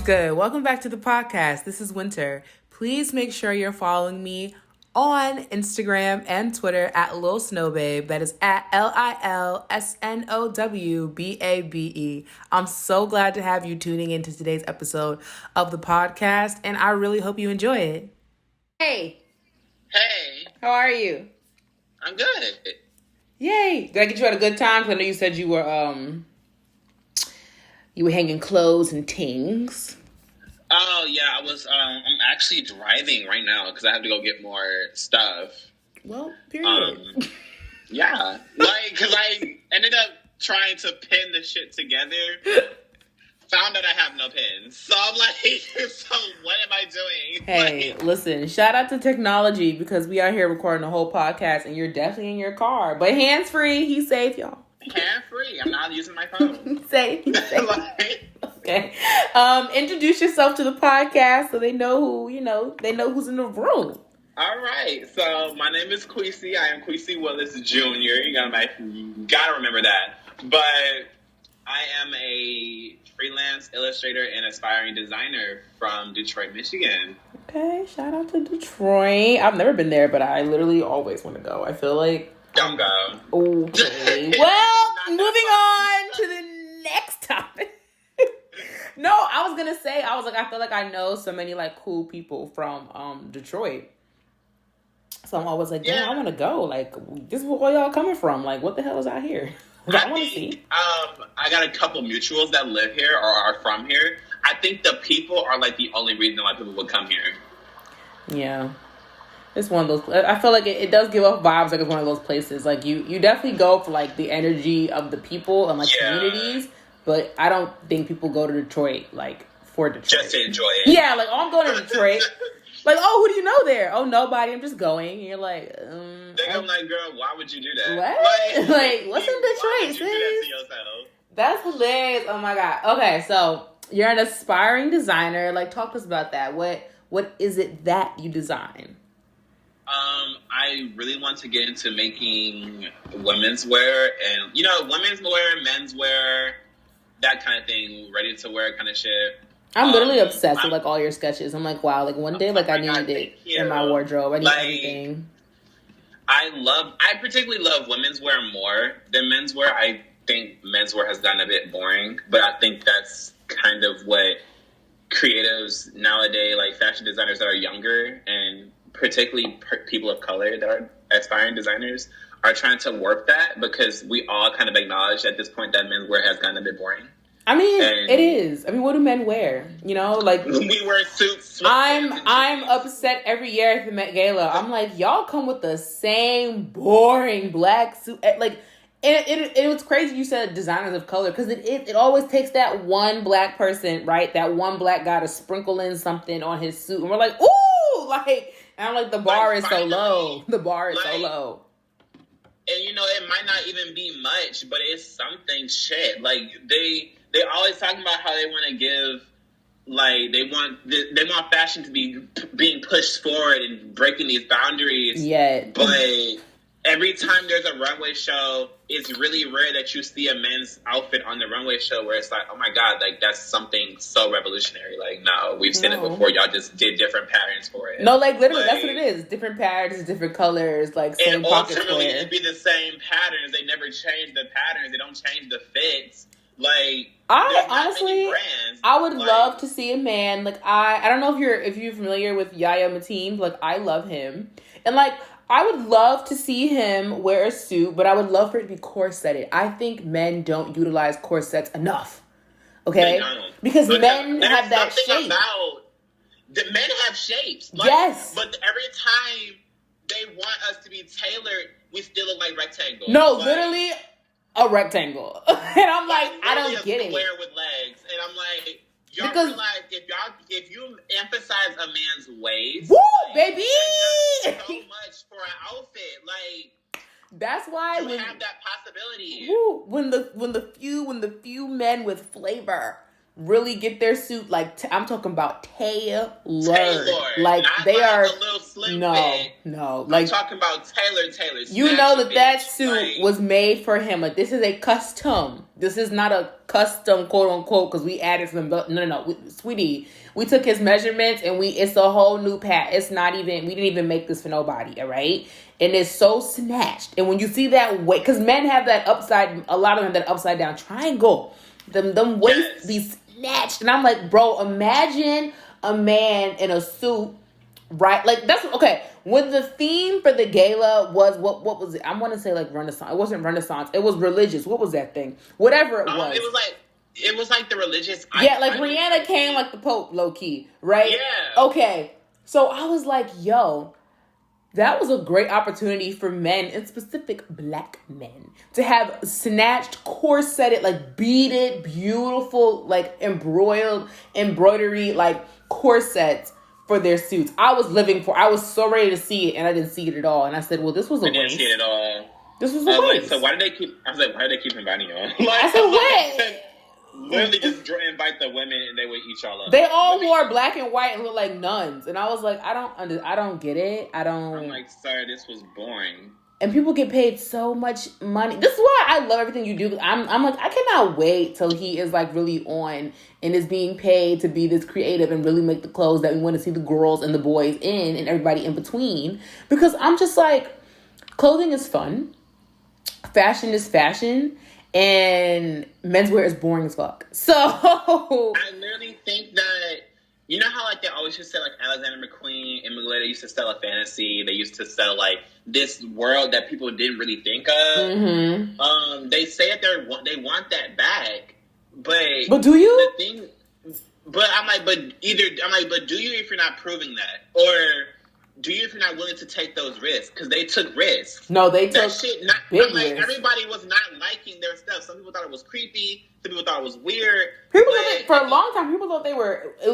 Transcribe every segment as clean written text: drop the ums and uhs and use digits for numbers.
good? Welcome back to the podcast. This is Winter. Please make sure you're following me on Instagram and Twitter at Lil Snowbabe. That is at LilSnowWbabe. I'm so glad to have you tuning into today's episode of the podcast, and I really hope you enjoy it. Hey. Hey. How are you? I'm good. Yay. Did I get you at a good time? Because I know you said you were hanging clothes and things. Oh, yeah, I was, I'm actually driving right now because I have to go get more stuff. Well, period. Yeah. Because I ended up trying to pin the shit together. Found out I have no pins. So I'm like, so what am I doing? Hey, listen, shout out to technology because we are here recording the whole podcast and you're definitely in your car. But hands-free, he's safe, y'all. Hands-free. I'm not using my phone. Safe. Okay. Introduce yourself to the podcast so they know they know who's in the room. All right. So my name is Kwesi. I am Kwesi Willis Jr. You gotta remember that. But I am a freelance illustrator and aspiring designer from Detroit, Michigan. Okay. Shout out to Detroit. I've never been there, but I literally always want to go. I feel like don't go. Okay. Well, moving on to the next topic. No, I was gonna say, I feel like I know so many like cool people from Detroit. So I'm always like, damn, I want to go. Like, this is where y'all coming from. Like, what the hell is out here? I want to see. I got a couple mutuals that live here or are from here. I think the people are like the only reason why people would come here. Yeah. It's one of those, I feel like it does give off vibes like it's one of those places. Like, you definitely go for, like, the energy of the people and, like, communities. But I don't think people go to Detroit, like, for Detroit. Just to enjoy it. Yeah, like, oh, I'm going to Detroit. Like, oh, who do you know there? Oh, nobody. I'm just going. And you're like, I'm like, girl, why would you do that? What? Like what's in Detroit, why would you do that to yourself? That's hilarious. Oh, my God. Okay, so you're an aspiring designer. Like, talk to us about that. What is it that you design? I really want to get into making women's wear and, women's wear, men's wear, that kind of thing, ready to wear kind of shit. I'm literally obsessed with, like, all your sketches. I'm like, wow, like, one day, like, I need it in my wardrobe. I need everything. I particularly love women's wear more than men's wear. I think men's wear has gotten a bit boring, but I think that's kind of what creatives nowadays, like fashion designers that are younger and particularly people of color that are aspiring designers are trying to warp that because we all kind of acknowledge at this point that men's wear has gotten a bit boring. I mean, it is. I mean, what do men wear? Like we wear suits. I'm upset every year at the Met Gala. I'm like, y'all come with the same boring black suit. Like, it was crazy you said designers of color because it always takes that one black person, right? That one black guy to sprinkle in something on his suit, and we're like, ooh, like. And I'm like, the bar is so low. The bar is so low. And, it might not even be much, but it's something shit. Like, they always talking about how they want to give, like, they want fashion to be being pushed forward and breaking these boundaries. Yeah. But every time there's a runway show, it's really rare that you see a men's outfit on the runway show where it's like, oh my God, like that's something so revolutionary. Like, no, we've seen it before. Y'all just did different patterns for it. No, like literally, that's what it is. Different patterns, different colors, like same pocket square. And ultimately, it'd be the same patterns. They never change the patterns. They don't change the fits. Like, I honestly, I would love to see a man like I don't know if you're familiar with Yahya Mateen, but like I love him, and like I would love to see him wear a suit, but I would love for it to be corseted. I think men don't utilize corsets enough. Okay, because men have that shape. The men have shapes. Like, yes, but every time they want us to be tailored, we still look like rectangles. No, like, literally a rectangle. And I'm like, I don't get it. Square with legs, and I'm like, y'all realize if you emphasize a man's waist, woo, baby, so much for an outfit, like that's why you have that possibility. Woo, when the few men with flavor really get their suit like I'm talking about tailored. Like not they like are a little slim fit. Like I'm talking about Taylor. You know that bitch. suit like, was made for him. Like this is a custom. This is not a custom quote unquote because we added some. No, sweetie. We took his measurements and it's a whole new pat. It's not even. We didn't even make this for nobody. All right. And it's so snatched. And when you see that weight, because men have that upside. A lot of them have that upside down triangle. Them waists be snatched, and I'm like, bro, imagine a man in a suit, right? Like that's okay. When the theme for the gala was what was it? I want to say like Renaissance. It wasn't Renaissance. It was religious. What was that thing? Whatever it was. It was like the religious. Yeah, like Rihanna came like the Pope, low key, right? Yeah. Okay, so I was like, yo. That was a great opportunity for men, and specific black men, to have snatched, corseted, like beaded, beautiful, like embroidery, like corsets for their suits. I was so ready to see it, and I didn't see it at all. And I said, well, this was a waste. I didn't see it at all. This was a waste. So why did they keep inviting y'all? I said, what? Literally just invite the women and they would eat y'all up. They all wore black and white and looked like nuns, and I was like, I don't get it. I'm like, sir, this was boring. And people get paid so much money. This is why I love everything you do. I'm like, I cannot wait till he is like really on and is being paid to be this creative and really make the clothes that we want to see the girls and the boys in and everybody in between. Because I'm just like, clothing is fun. Fashion is fashion. And menswear is boring as fuck. So I literally think that, you know how like they always used to say like Alexander McQueen and Mugler, they used to sell a fantasy. They used to sell like this world that people didn't really think of. Mm-hmm. They say that they want that back, but do you? But do you if you're not proving that, or do you if you're not willing to take those risks? Because they took risks. No, they took big risks. Everybody was not liking their stuff. Some people thought it was creepy. Some people thought it was weird. For a long time, people thought it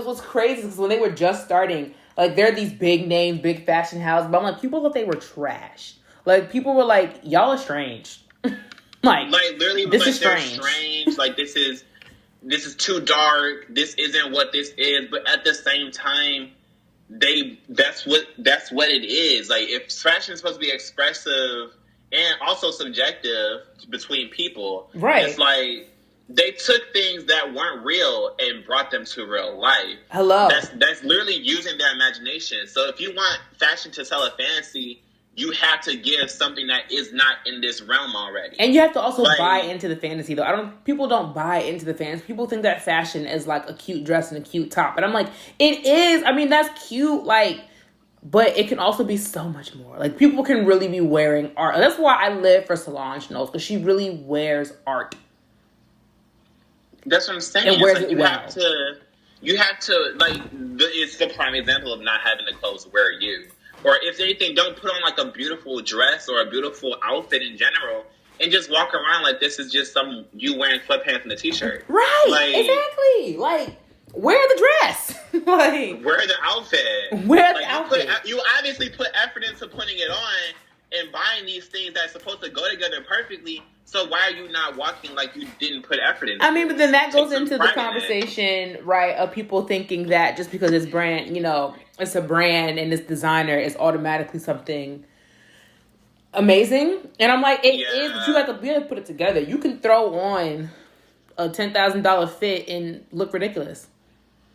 was crazy because when they were just starting, like they're these big names, big fashion houses. But I'm like, people thought they were trash. Like people were like, y'all are strange. like literally, this is strange. Like this is too dark. This isn't what this is. But at the same time, that's what it is. Like if fashion is supposed to be expressive and also subjective between people, right? It's like they took things that weren't real and brought them to real life. Hello, that's literally using their imagination. So if you want fashion to sell a fantasy, you have to give something that is not in this realm already. And you have to also buy into the fantasy, though. People don't buy into the fantasy. People think that fashion is like a cute dress and a cute top. And I'm like, it is. I mean, that's cute, like, but it can also be so much more. Like, people can really be wearing art. That's why I live for Solange Knowles, because she really wears art. That's what I'm saying. And wears it well. You have to, like, it's the prime example of not having the clothes to wear you. Or if anything, don't put on like a beautiful dress or a beautiful outfit in general and just walk around like this is just you wearing sweatpants and a t-shirt. Right, exactly. Like, wear the dress. like, wear the outfit. Wear the outfit. You obviously put effort into putting it on and buying these things that's supposed to go together perfectly. So why are you not walking like you didn't put effort into it? I mean, but then that goes into the conversation, right, of people thinking that just because it's brand, it's a brand and it's designer is automatically something amazing. And I'm like, it is, but you have to put it together. You can throw on a $10,000 fit and look ridiculous.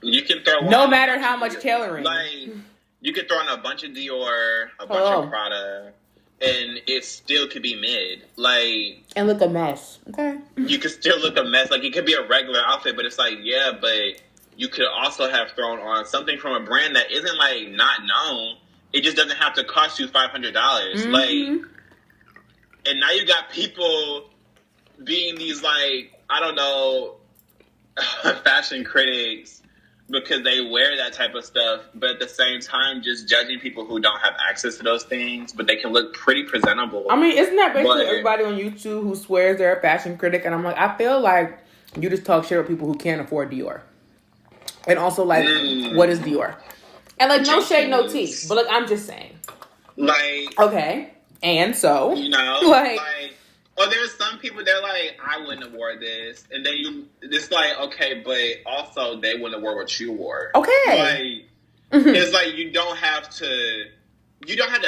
You can throw on no matter how much tailoring. Like, you could throw on a bunch of Dior, a bunch of Prada, and it still could be mid. Like, and look a mess. Okay. You could still look a mess. Like, it could be a regular outfit, but it's like, yeah, but you could also have thrown on something from a brand that isn't, like, not known. It just doesn't have to cost you $500. Mm-hmm. Like, and now you got people being these, like, I don't know, fashion critics because they wear that type of stuff, but at the same time, just judging people who don't have access to those things, but they can look pretty presentable. I mean, isn't that basically everybody on YouTube who swears they're a fashion critic? And I'm like, I feel like you just talk shit with people who can't afford Dior. And also, like, what is Dior? And, like, no shade, no tea. But, like, I'm just saying. Like... Okay. And so... like... Or there's some people they're like, I wouldn't have wore this, and then it's like, okay, but also they wouldn't have wore what you wore. Okay, it's like you don't have to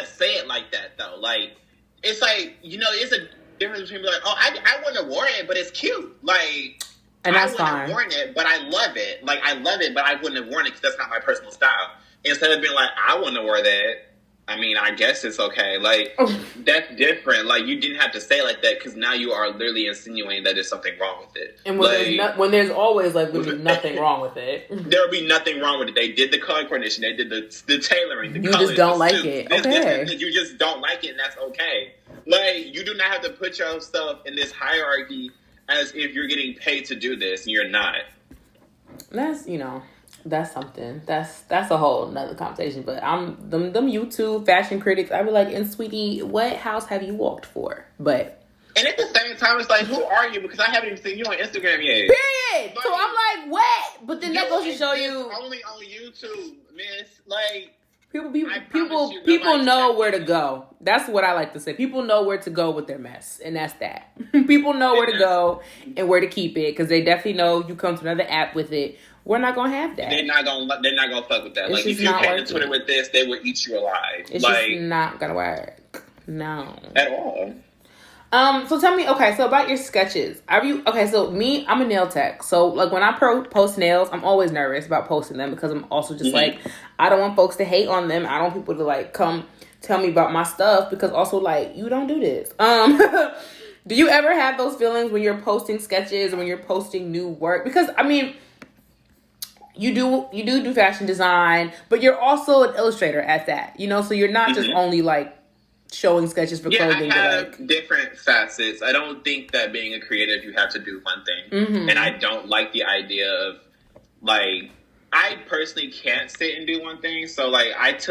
say it like that though. Like it's like it's a difference between like, oh, I wouldn't have worn it, but it's cute. Like, and that's I wouldn't fine. have worn it, but I love it. Like I love it, but I wouldn't have worn it because that's not my personal style. Instead of being like, I wouldn't have worn that. I mean, I guess it's okay. Like, that's different. Like, you didn't have to say it like that because now you are literally insinuating that there's something wrong with it. And when there's always, like, literally nothing wrong with it. There would be nothing wrong with it. They did the color coordination. They did the tailoring, the you colors. You just don't like it. Okay. You just don't like it, and that's okay. Like, you do not have to put yourself in this hierarchy as if you're getting paid to do this, and you're not. That's something. That's a whole nother conversation. But I'm them YouTube fashion critics. I be like, and sweetie, what house have you walked for? But and at the same time, it's like, who are you? Because I haven't even seen you on Instagram yet. Period. So I'm like, what? But then that goes to show you only on YouTube, miss. Like people know where to go. That's what I like to say. People know where to go with their mess, and that's that. People know where to go and where to keep it because they definitely know you come to another app with it. We're not gonna have that. They're not gonna fuck with that. It's like if you came to Twitter with this, they would eat you alive. It's just not gonna work. No. At all. So tell me, okay, so about your sketches. So me, I'm a nail tech. So like when I post nails, I'm always nervous about posting them because I'm also just like, I don't want folks to hate on them. I don't want people to like come tell me about my stuff because also like, you don't do this. Do you ever have those feelings when you're posting sketches or when you're posting new work? Because I mean, you do fashion design, but you're also an illustrator at that, so you're not just only like showing sketches for clothing. I have different facets. I don't think that being a creative, you have to do one thing. And I don't like the idea of like, I personally can't sit and do one thing. So like I've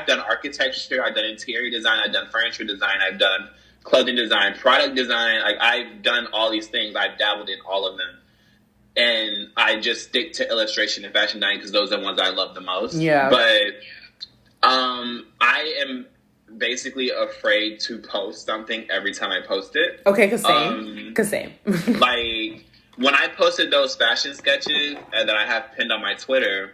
done architecture, I've done interior design, I've done furniture design, I've done clothing design, product design. Like I've done all these things. I've dabbled in all of them. And I just stick to illustration and fashion design because those are the ones I love the most. Yeah. But I am basically afraid to post something every time I post it. Okay, cause same. Like when I posted those fashion sketches that I have pinned on my Twitter,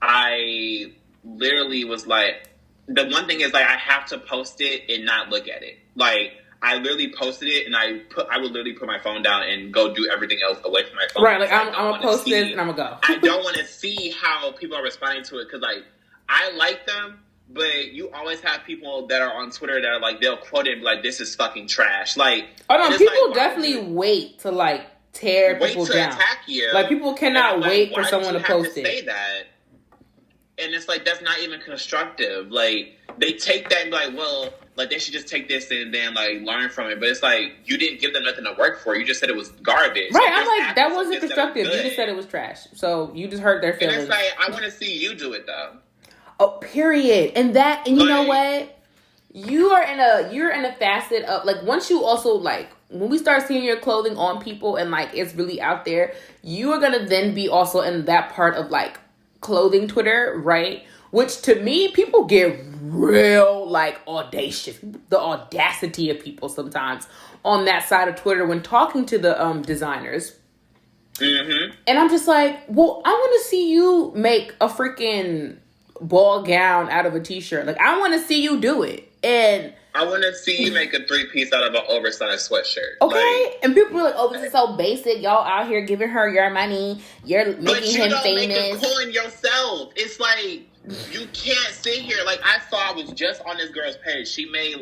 I literally was like, the one thing is like I have to post it and not look at it. Like I literally posted it and I would literally put my phone down and go do everything else away from my phone. Right, like I'm gonna post this and I'm gonna go. I don't want to see how people are responding to it because like I like them. But you always have people that are on Twitter that are like, they'll quote it and be like, this is fucking trash. Like, oh no, people like, definitely wait to like tear people down. Attack you. Like people cannot wait for someone to post it. Say that? And it's like, that's not even constructive. Like, they take that and be like, well, like they should just take this and then like learn from it. But it's like, you didn't give them nothing to work for. You just said it was garbage. Right, I'm like, that wasn't constructive. You just said it was trash. So you just hurt their feelings. And it's like, I want to see you do it though. Oh, period. And you know what? You're in a facet of like once you also like when we start seeing your clothing on people and like it's really out there, you are gonna then be also in that part of like clothing Twitter, right? Which to me, people get real like audacious. The audacity of people sometimes on that side of Twitter when talking to the designers. And I'm just like, well, I want to see you make a freaking ball gown out of a t-shirt. Like I want to see you do it, and I want to see you make a 3-piece out of an oversized sweatshirt. Okay, like, and people are like, "Oh, this is so basic. Y'all out here giving her your money. You're making him famous." Make a coin yourself. It's like you can't sit here. Like I was just on this girl's page. She made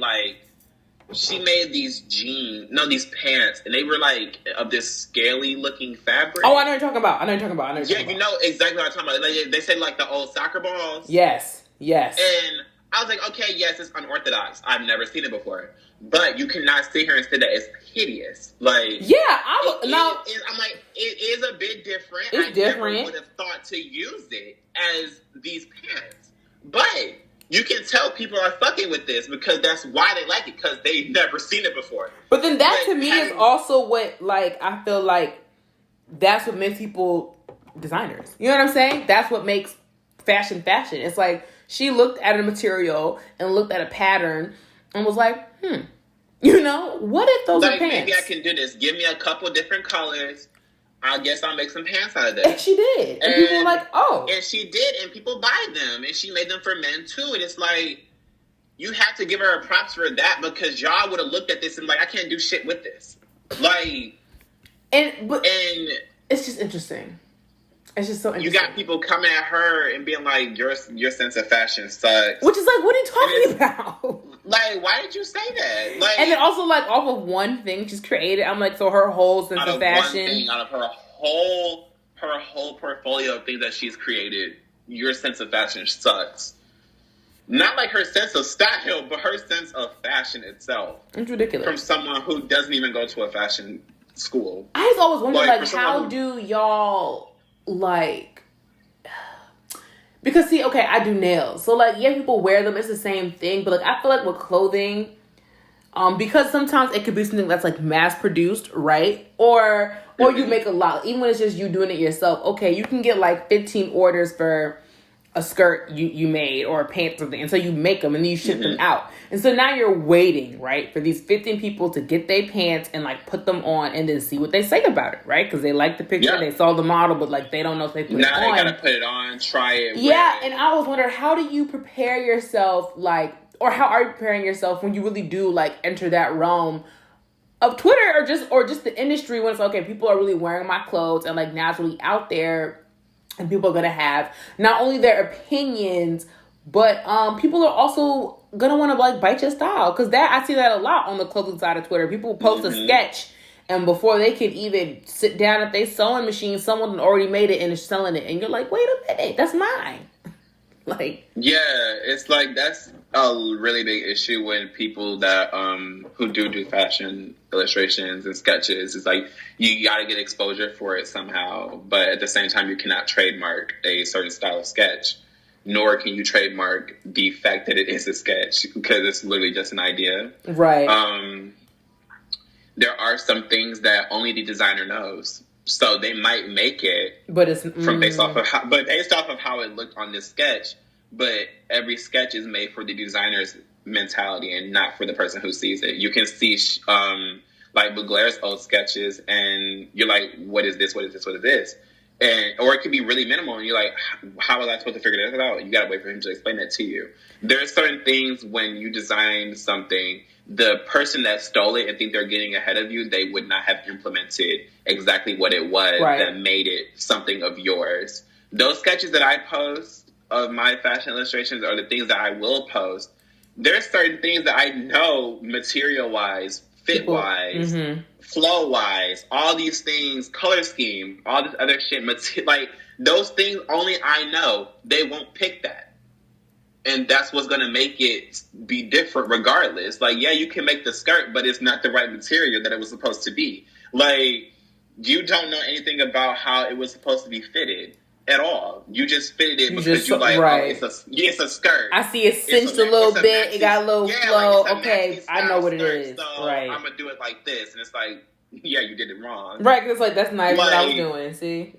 these these pants, and they were like of this scaly looking fabric. Oh, I know what you're talking about. Yeah, you know exactly what I'm talking about. Like, they say like the old soccer balls. Yes. And I was like, okay, yes, it's unorthodox. I've never seen it before, but you cannot sit here and say that it's hideous. Like, yeah, I'm like, it is a bit different. It's different. Never would have thought to use it as these pants, but you can tell people are fucking with this because that's why they like it, because they've never seen it before. But then that to me is also what, like, I feel like that's what makes people designers. You know what I'm saying? That's what makes fashion. It's like she looked at a material and looked at a pattern and was like, You know, what if those are Like, pants? maybe I can do this. Give me a couple different colors. I guess I'll make some pants out of And this. she did. And people were like, oh. And she did, and people buy them. And she made them for men, too. And it's like, you have to give her a props for that, because y'all would have looked at this and like, I can't do shit with this. Like... And it's just interesting. It's just so interesting. You got people coming at her and being like, your sense of fashion sucks. Which is like, what are you talking about? Like, why did you say that? Like, and then also, like, off of one thing she's created, I'm like, so her whole sense of fashion. One thing, out of her whole portfolio of things that she's created, your sense of fashion sucks. Not like her sense of style, but her sense of fashion itself. It's ridiculous. From someone who doesn't even go to a fashion school. I just always wondered, like how do y'all... Like, because see, okay, I do nails. So like, yeah, people wear them. It's the same thing. But like, I feel like with clothing, because sometimes it could be something that's like mass produced, right? Or you make a lot, even when it's just you doing it yourself. Okay, you can get like 15 orders for a skirt you made or a pant or something. And so you make them and then you ship them out. And so now you're waiting, right, for these 15 people to get their pants and like put them on and then see what they say about it, right? Because they like the picture, they saw the model, but like they don't know if they put it on. Now they gotta put it on, try it. Yeah, and I was wondering, how do you prepare yourself, like, or how are you preparing yourself when you really do like enter that realm of Twitter or just the industry when it's okay, people are really wearing my clothes and like now it's really out there. And people are going to have not only their opinions, but people are also going to want to like bite your style. Because I see that a lot on the clothing side of Twitter. People post a sketch and before they can even sit down at their sewing machine, someone already made it and is selling it. And you're like, wait a minute, that's mine. Like, yeah, it's like that's a really big issue when people that who do fashion illustrations and sketches. It's like you got to get exposure for it somehow, but at the same time you cannot trademark a certain style of sketch, nor can you trademark the fact that it is a sketch, because it's literally just an idea. Right. There are some things that only the designer knows. So they might make it, but it's based off of how it looked on this sketch. But every sketch is made for the designer's mentality and not for the person who sees it. You can see like Buglair's old sketches, and you're like, "What is this? What is this? What is this?" Or it could be really minimal, and you're like, "How was I supposed to figure this out?" You gotta wait for him to explain that to you. There are certain things when you design something, the person that stole it and think they're getting ahead of you, they would not have implemented exactly what it was that made it something of yours. Those sketches that I post of my fashion illustrations are the things that I will post. There's certain things that I know material-wise, fit-wise, flow-wise, all these things, color scheme, all this other shit, like those things only I know. They won't pick that. And that's what's going to make it be different regardless. Like, yeah, you can make the skirt, but it's not the right material that it was supposed to be. Like, you don't know anything about how it was supposed to be fitted at all. You just fitted it because you like, oh, it's a skirt. I see it cinched a little bit. It got a little flow. Like okay, I know what it is. So right. I'm going to do it like this. And it's like, yeah, you did it wrong. Right, because it's like, that's not what I was doing, see?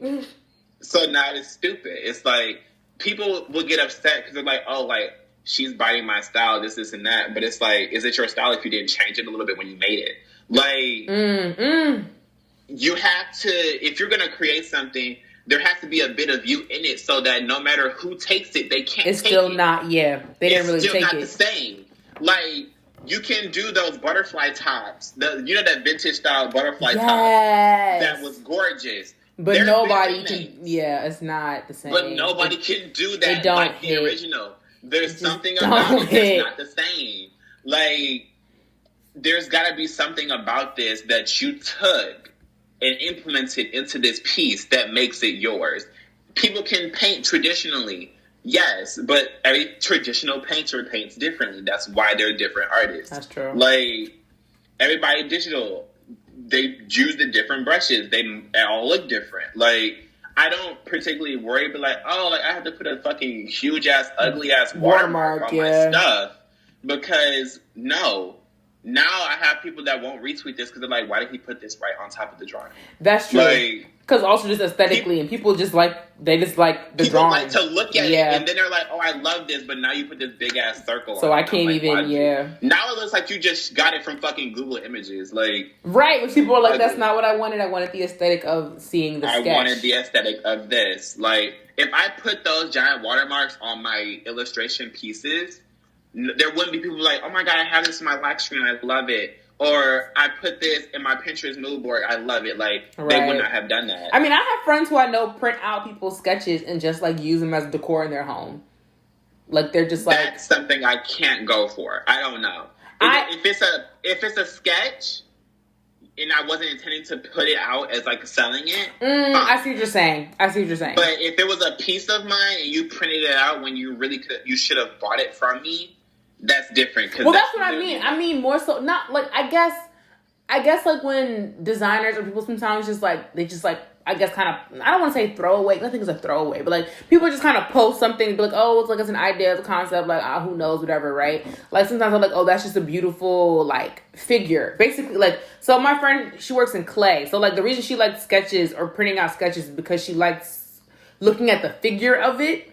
So now it's stupid. It's like, people will get upset because they're like, oh, like, she's biting my style, this, and that. But it's like, is it your style if you didn't change it a little bit when you made it? Like, you have to, if you're going to create something, there has to be a bit of you in it so that no matter who takes it, they can't it's take still it. Not, yeah. They didn't really take it. It's still not the same. Like, you can do those butterfly tops. You know that vintage style butterfly top? That was gorgeous. But there's nobody can, it's not the same. But nobody can do that like the original. There's something about it that's not the same. Like, there's got to be something about this that you took and implemented into this piece that makes it yours. People can paint traditionally, yes, but every traditional painter paints differently. That's why they're different artists. That's true. Like, everybody digital, they use the different brushes. They all look different. Like, I don't particularly worry, but like, oh, like I have to put a fucking huge ass, ugly ass watermark on my stuff because no. Now I have people that won't retweet this because they're like, why did he put this right on top of the drawing? That's true. Like, Because also just aesthetically, and people just like the people drawing. like to look at it, and then they're like, "Oh, I love this," but now you put this big ass circle. So on I it. can't like, even. Now it looks like you just got it from fucking Google Images, like right. Which people are like, "That's not what I wanted. I wanted the aesthetic of seeing the sketch. I wanted the aesthetic of this." Like, if I put those giant watermarks on my illustration pieces, there wouldn't be people like, "Oh my god, I have this in my lock screen. I love it." Or I put this in my Pinterest mood board. I love it. Like, they would not have done that. I mean, I have friends who I know print out people's sketches and just, like, use them as decor in their home. Like, they're just, like... That's something I can't go for. I don't know. If it's a sketch, and I wasn't intending to put it out as, like, selling it... I see what you're saying. But if it was a piece of mine and you printed it out when you really could... You should have bought it from me... That's different. Well, that's what I mean. I mean, more so, not like, I guess like when designers or people sometimes just like, they just like, I guess kind of, I don't want to say throwaway, nothing is a throwaway, but like people just kind of post something, be like, oh, it's like, it's an idea, it's a concept, like, who knows, whatever, right? Like sometimes I'm like, oh, that's just a beautiful like figure. Basically, like, so my friend, she works in clay. So like the reason she likes sketches or printing out sketches is because she likes looking at the figure of it,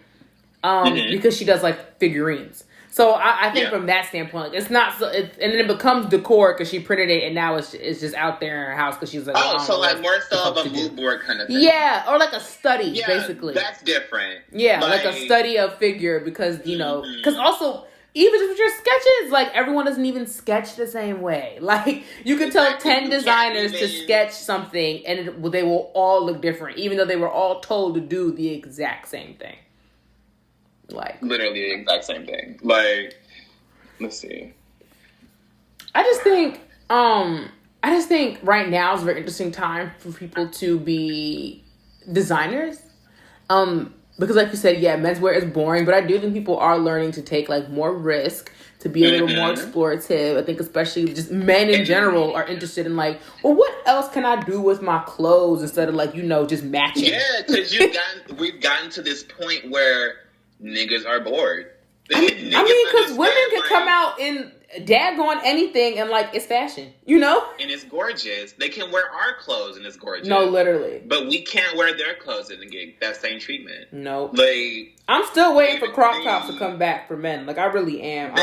because she does like figurines. So I think from that standpoint, like, it's not so. And then it becomes decor because she printed it, and now it's just out there in her house because she's like, so like more so of a mood board kind of thing. Yeah, or like a study, basically. That's different. Yeah, like a study of figure because because also even just with your sketches, like everyone doesn't even sketch the same way. Like you could tell 10 designers to sketch something, and they will all look different, even though they were all told to do the exact same thing. Like literally the exact same thing. Like, let's see. I just think right now is a very interesting time for people to be designers. Because like you said, menswear is boring, but I do think people are learning to take like more risk, to be a little more explorative. I think especially just men in general are interested in like, well, what else can I do with my clothes instead of like, just matching? Yeah, because we've gotten to this point where niggas are bored. I mean, because women can come out in daggone anything and like it's fashion, and it's gorgeous. They can wear our clothes and it's gorgeous. No, literally. But we can't wear their clothes and get that same treatment. No. Like, I'm still waiting for crop tops to come back for men. Like I really am.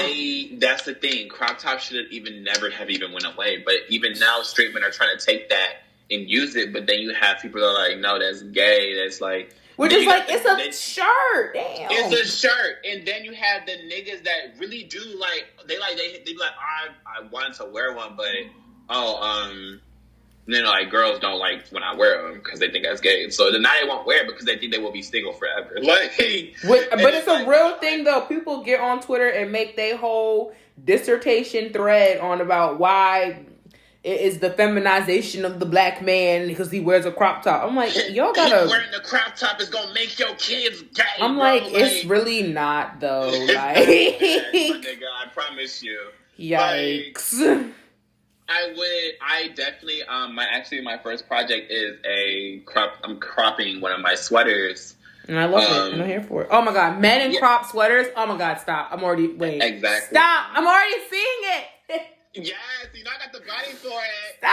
That's the thing. Crop tops should have never went away. But even now, straight men are trying to take that and use it. But then you have people that are like, no, that's gay. That's like. We're just like, it's a shirt. Damn. It's a shirt. And then you have the niggas that really do like, they be like, I wanted to wear one, but, like girls don't like when I wear them because they think that's gay. So then now they won't wear it because they think they will be single forever. Like, but it's a real thing though. People get on Twitter and make their whole dissertation thread on about why it is the feminization of the black man because he wears a crop top. I'm like, y'all gotta... wearing the crop top is gonna make your kids gay, I'm like, it's really not, though. Like... my nigga, I promise you. Yikes. Like, I definitely, my first project is I'm cropping one of my sweaters. And I love it. And I'm here for it. Oh my God. Men in crop sweaters. Oh my God, stop. Exactly. Stop. I'm already seeing it. Yes, I got the body for it. Stop!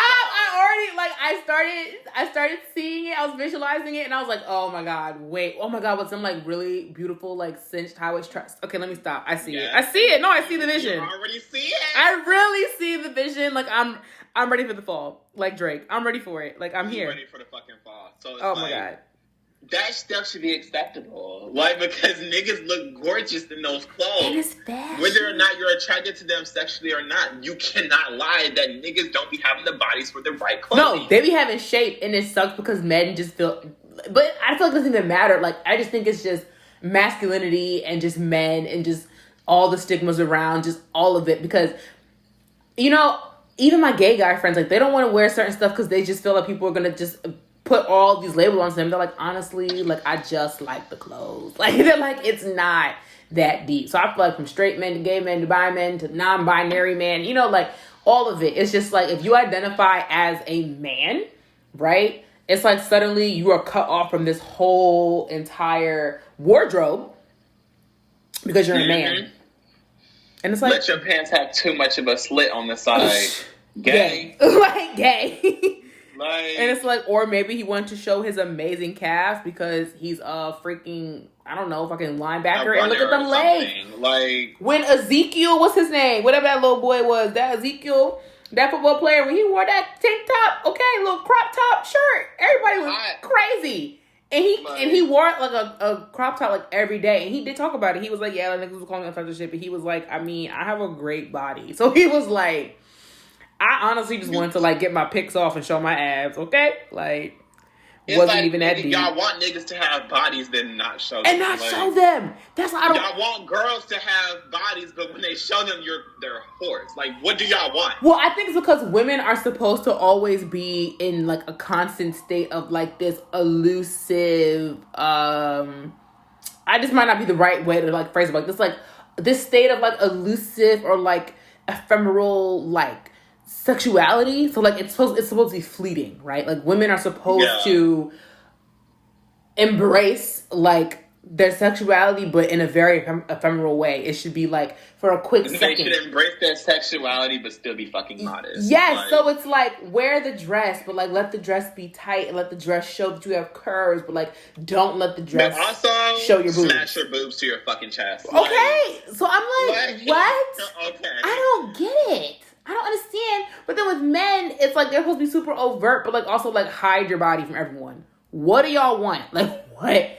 I started seeing it. I was visualizing it, and I was like, "Oh my God, wait! Oh my God, with some like really beautiful like cinched high waist dress." Okay, let me stop. I see it. I see it. No, I see the vision. You already see it. I really see the vision. Like I'm ready for the fall. Like Drake, I'm ready for it. Like I'm here. Ready for the fucking fall. So it's my God. That stuff should be acceptable. Like, because niggas look gorgeous in those clothes. And it's fashion. Whether or not you're attracted to them sexually or not, you cannot lie that niggas don't be having the bodies for the right clothing. No, they be having shape, and it sucks because men just feel... But I feel like it doesn't even matter. Like, I just think it's just masculinity and just men and just all the stigmas around, just all of it. Because, even my gay guy friends, like, they don't want to wear certain stuff because they just feel like people are going to just... put all these labels on them. They're like, honestly, like, I just like the clothes. Like, they're like, it's not that deep. So I feel like from straight men to gay men to bi men to non-binary men, like, all of it. It's just like, if you identify as a man, right? It's like suddenly you are cut off from this whole entire wardrobe because you're a man. And it's like... Let your pants have too much of a slit on the side. Gay. Like, gay. Like, and it's like, or maybe he wanted to show his amazing calves because he's a freaking, I don't know, fucking linebacker. And look at them legs. Like, when Ezekiel, what's his name? Whatever that little boy was, that Ezekiel, that football player, when he wore that tank top, okay, little crop top shirt, everybody was crazy. And he wore it like a crop top like every day. And he did talk about it. He was like, yeah, niggas was calling me all types of shit. But he was like, I mean, I have a great body. So he was like, I honestly just wanted to like get my pics off and show my abs, okay? Like, it's wasn't like, even that deep. Y'all want niggas to have bodies, then not show them. And not show them. That's why I don't. Y'all want girls to have bodies, but when they show them, they're whores. Like, what do y'all want? Well, I think it's because women are supposed to always be in like a constant state of like this elusive. I just might not be the right way to like phrase it, like this, like this state of like elusive or like ephemeral like sexuality. So like it's supposed to be fleeting, right? Like women are supposed to embrace like their sexuality, but in a very ephemeral way. It should be like for a quick second. They should embrace their sexuality, but still be fucking modest. Yes, like, so it's like wear the dress, but like let the dress be tight and let the dress show that you have curves, but like don't let the dress also show your boobs. Smash your boobs to your fucking chest. Okay, so I'm like, what? Okay, I don't get it. I don't understand. But then with men, it's like they're supposed to be super overt, but like also like hide your body from everyone. What do y'all want? Like what?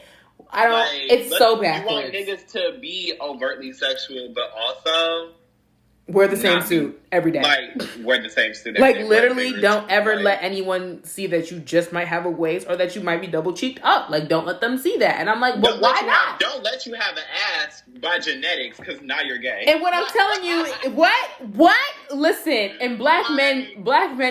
I don't. Like, it's so backwards. You want niggas to be overtly sexual, but also wear the same suit every day. Like wear the same suit. Like literally, don't ever let anyone see that you just might have a waist or that you might be double cheeked up. Like don't let them see that. And I'm like, but why not? Don't let you have an ass by genetics because now you're gay. And what I'm telling you, what? Listen, and black men,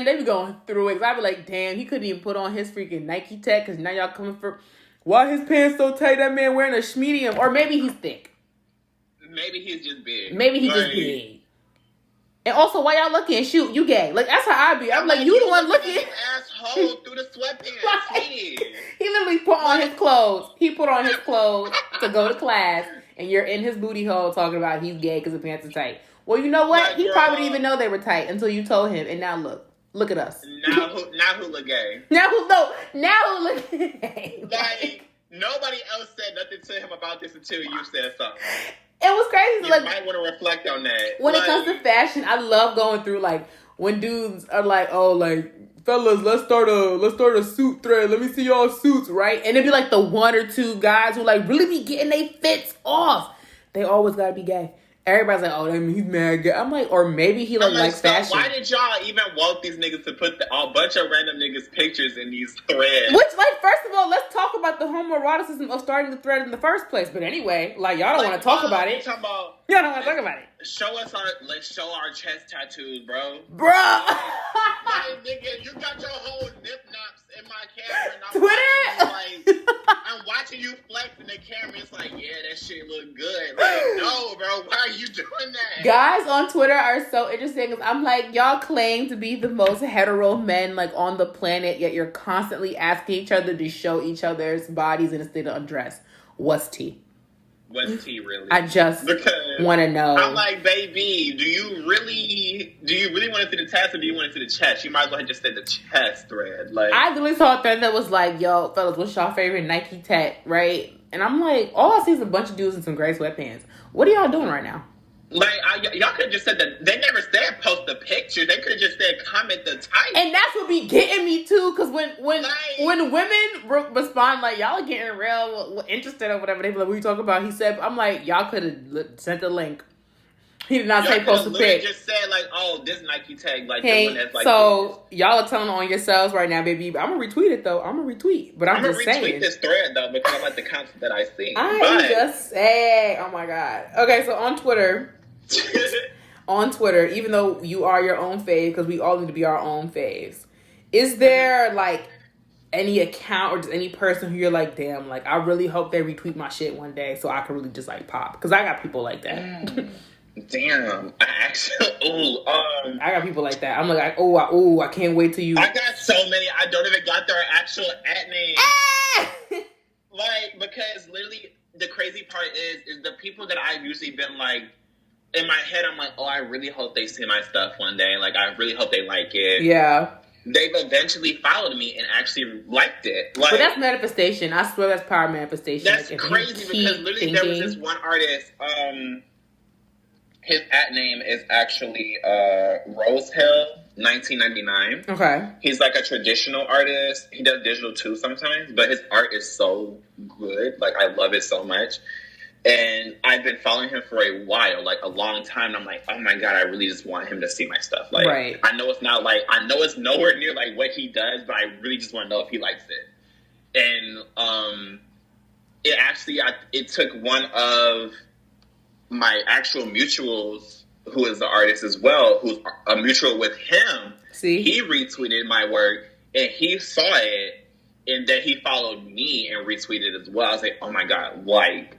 they be going through it. I be like, damn, he couldn't even put on his freaking Nike Tech because now y'all coming for. Why his pants so tight? That man wearing a medium, or maybe he's thick. Maybe he's just big. Maybe he's just big. And also, why y'all looking? Shoot, you gay? Like that's how I be. I'm like, you the one looking. Asshole through the sweatpants. Like, he literally put on his clothes. He put on his clothes to go to class, and you're in his booty hole talking about he's gay because the pants are tight. Well, you know what? He probably didn't even know they were tight until you told him. And now look at us. Now who look gay? Now who look gay? Like nobody else said nothing to him about this until you said something. It was crazy. You like, might want to reflect on that. When it comes to fashion, I love going through like when dudes are like, oh, like fellas, let's start a suit thread. Let me see y'all suits, right? And it'd be like the one or two guys who like really be getting they fits off. They always gotta be gay. Everybody's like, oh, I mean, he's mad gay. I'm like, or maybe he likes fashion. Why did y'all even want these niggas to put a bunch of random niggas' pictures in these threads? Which, like, first of all, let's talk about the homoeroticism of starting the thread in the first place. But anyway, like, y'all don't want to talk about it. Y'all don't want to talk about it. Let's show our chest tattoos, bro. Bruh! Like, nigga, you got your whole nip nops in my camera. And I'm watching you flex in the camera. It's like, yeah, that shit look good. Like, no, bro, why are you doing that? Guys on Twitter are so interesting because I'm like, y'all claim to be the most hetero men like on the planet, yet you're constantly asking each other to show each other's bodies in a state of undress. What's tea? What's tea really? I just want to know. I'm like, baby, do you really want it to the chest or do you want it to the chest? You might as well have just said the chest thread. Like, I literally saw a thread that was like, yo, fellas, what's y'all favorite Nike Tech, right? And I'm like, all I see is a bunch of dudes in some gray sweatpants. What are y'all doing right now? Like, y'all could have just said that. They never said post the picture. They could have just said comment the type. And that's what be getting me too, because when women respond like, y'all are getting real interested or whatever, they be like, what you talking about? He said, I'm like, y'all could have sent the link. He did not say post a pic. Just said like, oh, this Nike tag, like hey, the one that's like. So this. Y'all are telling on yourselves right now, baby. I'm gonna retweet it though. I'm gonna retweet, but I'm just saying. I'm gonna retweet this thread though because I like the content that I see. I'm just saying. Oh my god. Okay, so on Twitter. Even though you are your own fave, because we all need to be our own faves, is there like any account or just any person who you're like, damn, like I really hope they retweet my shit one day so I can really just like pop? Because I got people like that. Damn, I got people like that. I'm like, I can't wait till you. I got so many. I don't even got their actual at name. Like, because literally the crazy part is the people that I've usually been like. In my head, I'm like, oh, I really hope they see my stuff one day. Like, I really hope they like it. Yeah. they've eventually followed me and actually liked it. Like, but that's manifestation. I swear that's power manifestation. That's like, crazy because literally there was this one artist, his @name is actually Rosehill 1999. Okay. He's like a traditional artist. He does digital too sometimes, but his art is so good. Like, I love it so much. And I've been following him for a while, like a long time. And I'm like, oh my God, I really just want him to see my stuff. Like, right. I know it's nowhere near like what he does, but I really just want to know if he likes it. And it actually, it took one of my actual mutuals, who is the artist as well, who's a mutual with him. See, he retweeted my work and he saw it, and then he followed me and retweeted as well. I was like, oh my God, like,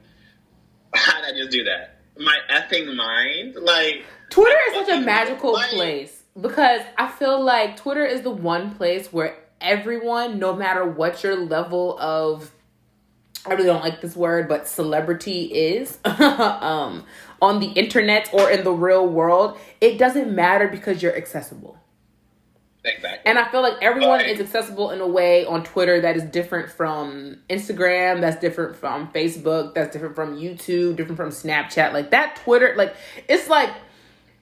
how did I just do that? My effing mind, like, Twitter is such a magical place because I feel like Twitter is the one place where everyone, no matter what your level of, I really don't like this word, but celebrity is on the internet or in the real world, it doesn't matter because you're accessible. Exactly. And I feel like everyone is accessible in a way on Twitter that is different from Instagram, that's different from Facebook, that's different from YouTube, different from Snapchat. Like that Twitter, like it's like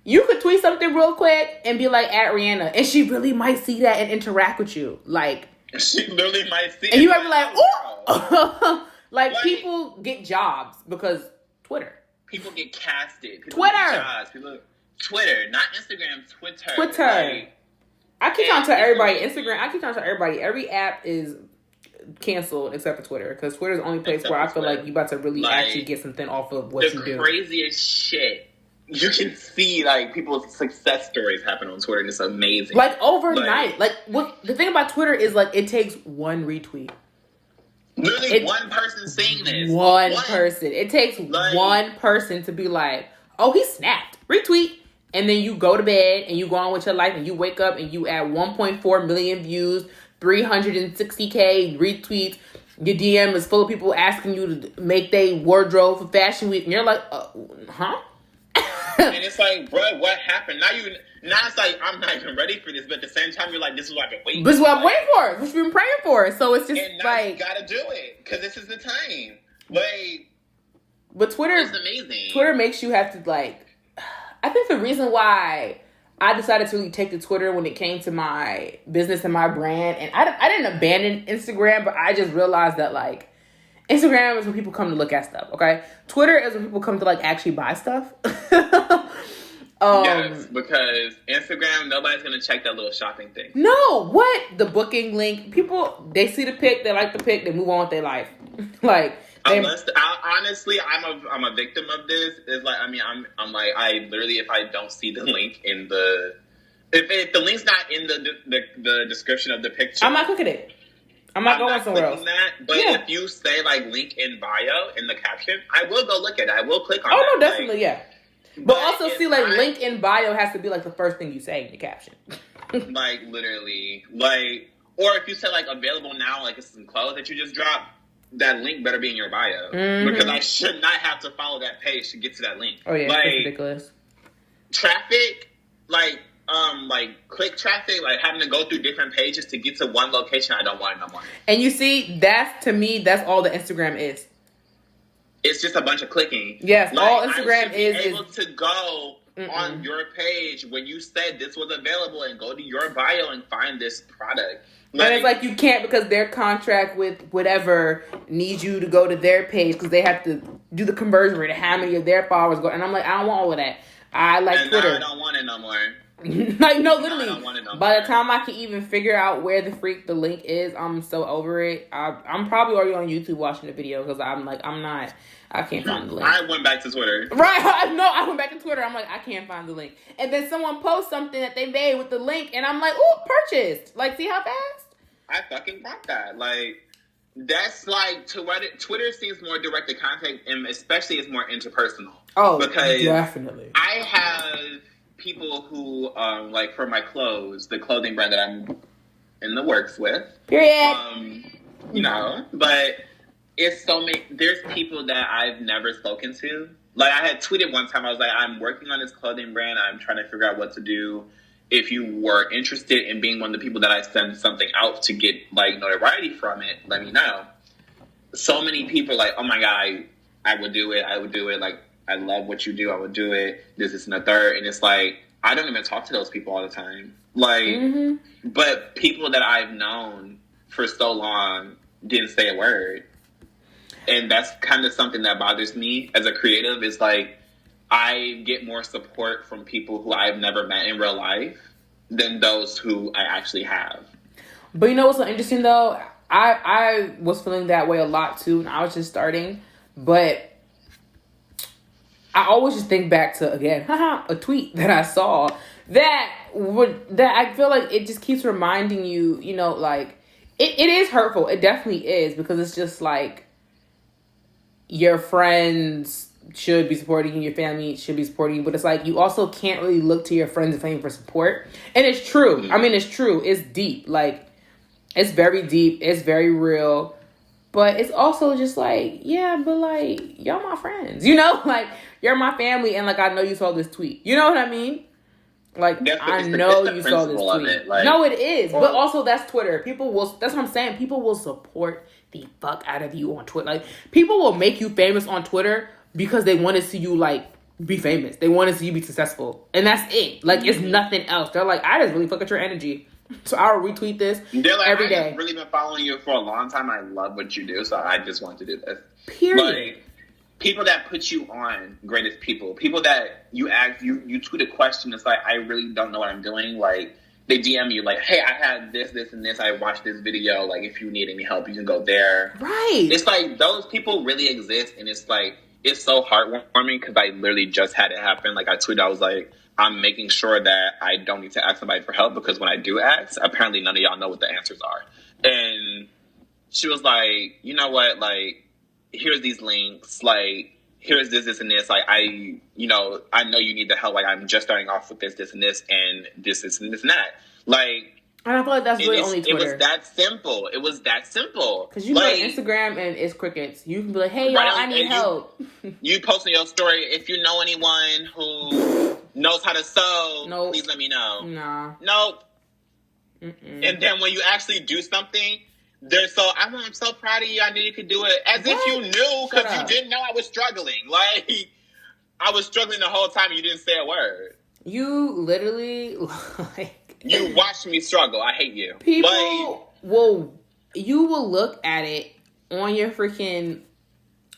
you could tweet something real quick and be like at Rihanna, and she really might see that and interact with you. Like she literally might see it. And you might be like, oh like people get jobs because Twitter. People get casted. People Twitter. Get jobs. Twitter, not Instagram, Twitter. Twitter. Like, I keep trying to tell everybody, Instagram, I keep trying to tell everybody, every app is canceled except for Twitter. Because Twitter is the only place where I feel like you about to really actually get something off of what you do. The craziest shit. You can see, like, people's success stories happen on Twitter, and it's amazing. Like, overnight. Like what the thing about Twitter is, like, it takes one retweet. Literally one person saying this. One person. It takes one person to be like, oh, he snapped. Retweet. And then you go to bed and you go on with your life and you wake up and you add 1.4 million views, 360K retweets. Your DM is full of people asking you to make their wardrobe for Fashion Week. And you're like, huh? And it's like, bro, what happened? Now it's like, I'm not even ready for this. But at the same time, you're like, this is what I've been waiting for. This is what I'm waiting for. This is what you've been praying for. So it's just and now like, you gotta do it. Because this is the time. Like, but Twitter is amazing. Twitter makes you have to, like, I think the reason why I decided to really take to Twitter when it came to my business and my brand, and I didn't abandon Instagram, but I just realized that, like, Instagram is when people come to look at stuff, okay? Twitter is when people come to, like, actually buy stuff. Yes, because Instagram, nobody's going to check that little shopping thing. No, what? The booking link. People, they see the pic, they like the pic, they move on with their life. Like, honestly, I'm a victim of this. It's like, I mean, I'm like, I literally, if I don't see the link in the, if the link's not in the description of the picture, I'm not clicking it. I'm not going somewhere else. That, but if you say like link in bio in the caption, I will go look at it. I will click on it. Oh no, definitely, like, yeah. But also see, like, link in bio has to be like the first thing you say in the caption. Like, literally, like, or if you say like available now, like it's some clothes that you just dropped, that link better be in your bio. Mm-hmm. Because I should not have to follow that page to get to that link. Oh yeah, like, that's ridiculous. Traffic, like click traffic, like having to go through different pages to get to one location, I don't want it no more. And you see, to me, that's all the Instagram is. It's just a bunch of clicking. Yes, like, all Instagram is able to go on your page when you said this was available and go to your bio and find this product. Like, and it's like you can't, because their contract with whatever needs you to go to their page because they have to do the conversion rate of how many of their followers go. And I'm like, I don't want all of that. I like Twitter. I don't want it no more. Like, no, literally, by the time I can even figure out where the freak the link is, I'm so over it. I'm probably already on YouTube watching the video because I'm like, I can't find the link. I went back to Twitter. Right, I went back to Twitter. I'm like, I can't find the link. And then someone posts something that they made with the link, and I'm like, ooh, purchased. Like, see how fast? I fucking want that. Like, that's like, Twitter seems more direct to contact, and especially it's more interpersonal. Oh, because definitely. I have people who, like, for my clothes, the clothing brand that I'm in the works with. Period. You know, but it's so many, there's people that I've never spoken to. Like, I had tweeted one time, I was like, I'm working on this clothing brand, I'm trying to figure out what to do. if you were interested in being one of the people that I send something out to get like notoriety from it, let me know. So many people like, oh my God, I would do it. I would do it. Like, I love what you do. I would do it. This and the third. And it's like, I don't even talk to those people all the time. Like, but people that I've known for so long didn't say a word. And that's kind of something that bothers me as a creative, is like, I get more support from people who I've never met in real life than those who I actually have. But you know what's so interesting though? I was feeling that way a lot too when I was just starting. But I always just think back to, again, a tweet that I saw that I feel like it just keeps reminding you, you know, like, it is hurtful. It definitely is, because it's just like, your friends should be supporting you, your family should be supporting you, but it's like, you also can't really look to your friends and family for support. And it's true. I mean, it's true. It's deep. Like, it's very deep. It's very real. But it's also just like, yeah, but like, y'all my friends, you know? Like, you're my family, and like, I know you saw this tweet. You know what I mean? Like, I know you saw this tweet. Like, no, it is. But also, that's Twitter. That's what I'm saying. People will support the fuck out of you on Twitter. Like, people will make you famous on Twitter because they want to see you, like, be famous. They want to see you be successful. And that's it. Like, it's nothing else. They're like, I just really fuck with your energy. So I'll retweet this every day. I've really been following you for a long time. I love what you do, so I just want to do this. Period. Like, people that put you on greatest people that you tweet a question, it's like, I really don't know what I'm doing. Like, they DM you like, hey, I had this, and this. I watched this video. Like, if you need any help, you can go there. Right. It's like, those people really exist, and it's like, it's so heartwarming because I literally just had it happen. Like, I tweeted, I was like, I'm making sure that I don't need to ask somebody for help, because when I do ask, apparently none of y'all know what the answers are. And she was like, you know what? Like, here's these links. Like, here's this, and this. Like, I know you need the help. Like, I'm just starting off with this, and this, and this, and this, and that. Like, and I feel like that's really only Twitter. It was that simple. Because you go to Instagram and it's crickets. You can be like, hey, y'all, I need help. You post in your story, if you know anyone who knows how to sew, please let me know. Nah. Nope. Mm-mm. And then when you actually do something, I'm so proud of you. I knew you could do it. As if you knew, because you didn't know I was struggling. Like, I was struggling the whole time and you didn't say a word. You literally, like... You watched me struggle. I hate you. You will look at it on your freaking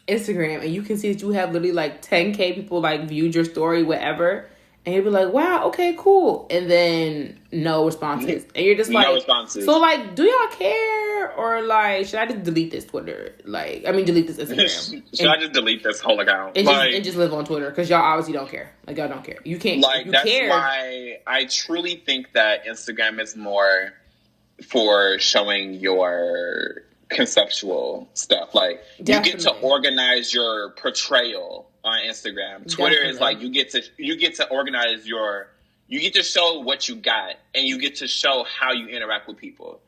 Instagram and you can see that you have literally like 10K people like viewed your story, whatever. And you'll be like, wow, okay, cool. And then no responses. And you're just like, no responses. So like, do y'all care? Or like, should I just delete this Twitter? Like, I mean, delete this Instagram. I just delete this whole account? And just live on Twitter. Because y'all obviously don't care. Like, y'all don't care. You can't. Like, that's care. Why I truly think that Instagram is more for showing your conceptual stuff. Like, Definitely. You get to organize your portrayal on Instagram. Twitter Definitely. Is like you get to organize you get to show what you got, and you get to show how you interact with people.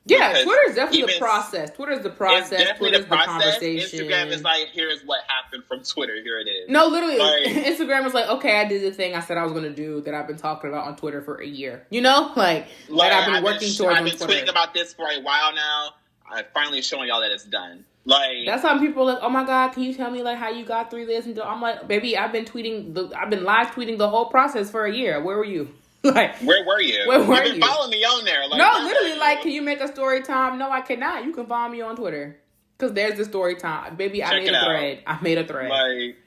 Yeah, Twitter is definitely the process. Twitter is the process. It's definitely Twitter's the process. Conversation. Instagram is like, here's what happened from Twitter. Here it is. No, literally, like, Instagram is like, okay, I did the thing I said I was going to do that I've been talking about on Twitter for a year. You know, like that I've been working towards. I've been tweeting about this for a while now. I'm finally showing y'all that it's done. Like, that's how people are like, oh my God, can you tell me like how you got through this? And I'm like, baby, I've been live tweeting the whole process for a year. Where were you? Like, where were you? You've been following me on there. Like, no, literally, like, can you make a story time? No, I cannot. You can follow me on Twitter. Because there's the story time. Baby, I made a thread. Like,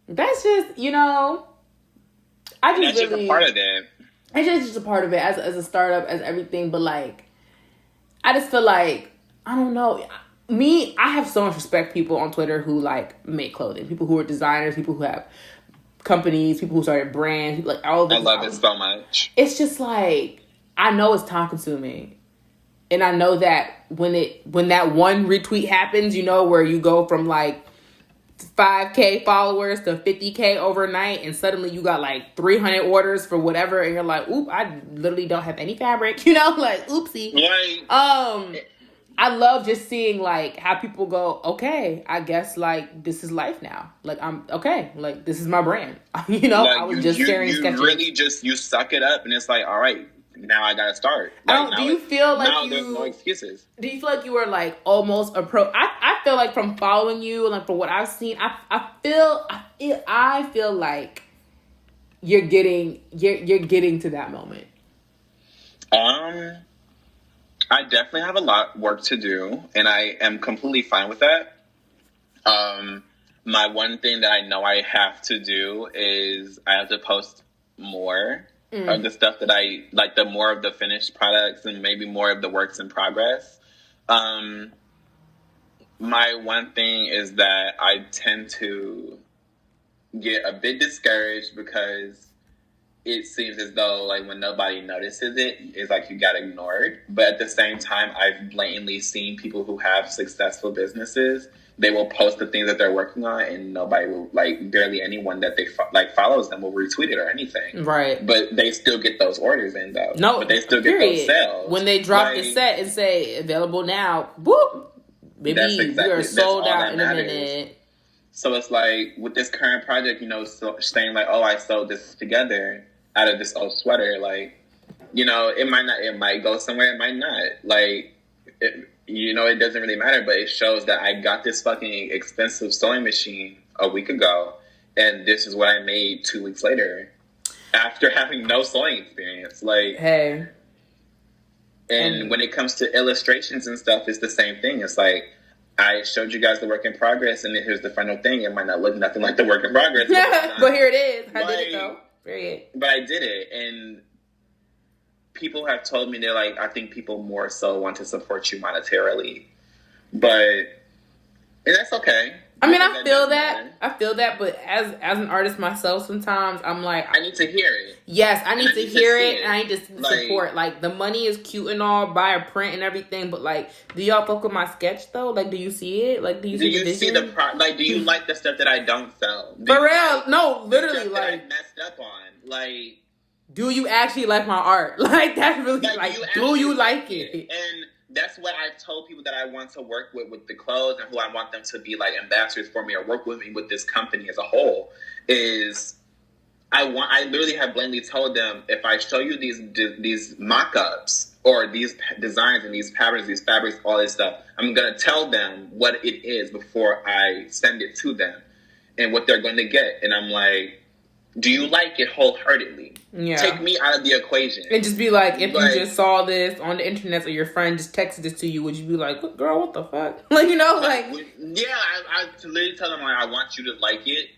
that's just, you know, that's just a part of it. It's just a part of it as a startup, as everything. But, like, I just feel like, I don't know. I have so much respect for people on Twitter who, like, make clothing. People who are designers, people who have companies, people who started brands, like all of this. I love it so much. It's just like, I know it's time consuming. And I know that when that one retweet happens, you know, where you go from like 5K followers to 50K overnight, and suddenly you got like 300 orders for whatever, and you're like, oop, I literally don't have any fabric, you know, like, oopsie. Right. I love just seeing like how people go, okay, I guess like this is life now. Like I'm okay, like this is my brand. You know, Like I was just sharing sketches. Really just you suck it up, and it's like, all right, now I gotta start. Like, do you feel like now there's no excuses? Do you feel like you were like almost I feel like from following you and like from what I've seen, I feel like you're getting to that moment. I definitely have a lot of work to do, and I am completely fine with that. My one thing that I know I have to do is I have to post more of the stuff that I like, the more of the finished products and maybe more of the works in progress. My one thing is that I tend to get a bit discouraged because it seems as though like when nobody notices it, it's like you got ignored. But at the same time, I've blatantly seen people who have successful businesses. They will post the things that they're working on, and nobody will, like, barely anyone that they follows them will retweet it or anything. Right. But they still get those orders in, though. No, but they still get those sales. When they drop the set and say available now, whoop, maybe you are sold out in a minute. So it's like with this current project, you know, saying like, oh, I sewed this together out of this old sweater, like, you know, it might go somewhere, it might not. Like, you know, it doesn't really matter, but it shows that I got this fucking expensive sewing machine a week ago, and this is what I made 2 weeks later after having no sewing experience. Like, hey. And when it comes to illustrations and stuff, it's the same thing. It's like, I showed you guys the work in progress, and then here's the final thing. It might not look nothing like the work in progress. But here it is. I did it, though. Period. But I did it, and people have told me, they're like, I think people more so want to support you monetarily. And that's okay. I mean, I feel that, but as an artist myself, sometimes I'm like, I need to hear it. Yes, I need to hear it, and I need to support. Like, the money is cute and all, buy a print and everything, but like, do y'all fuck with my sketch though? Like, do you see it? Like, do you see the vision? Like, do you like the stuff that I don't sell? For real? No, literally, like, that I messed up on. Like, do you actually like my art? Like, that's really like do you like it? And that's what I've told people that I want to work with the clothes, and who I want them to be like ambassadors for me or work with me with this company as a whole, is I literally have blatantly told them, if I show you these mock-ups or these designs and these patterns, these fabrics, all this stuff, I'm going to tell them what it is before I send it to them and what they're going to get. And I'm like, do you like it wholeheartedly? Yeah. Take me out of the equation. And just be like, if you just saw this on the internet or your friend just texted this to you, would you be like, girl, what the fuck? Like, you know, like... Yeah, I literally tell them, like, I want you to like it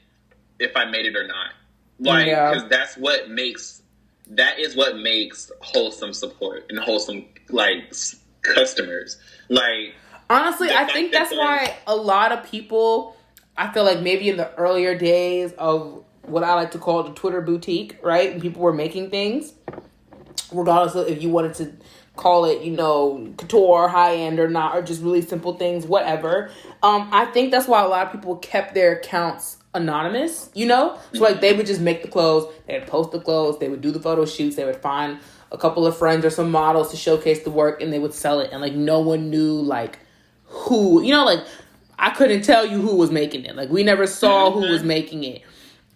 if I made it or not. Like, because that is what makes wholesome support and wholesome, like, customers. Like... Honestly, I think that's why a lot of people, I feel like maybe in the earlier days of what I like to call the Twitter boutique, right? And people were making things, regardless of if you wanted to call it, you know, couture, high-end or not, or just really simple things, whatever. I think that's why a lot of people kept their accounts anonymous, you know? So, like, they would just make the clothes, they would post the clothes, they would do the photo shoots, they would find a couple of friends or some models to showcase the work, and they would sell it. And, like, no one knew, like, who, you know, like, I couldn't tell you who was making it. Like, we never saw who was making it.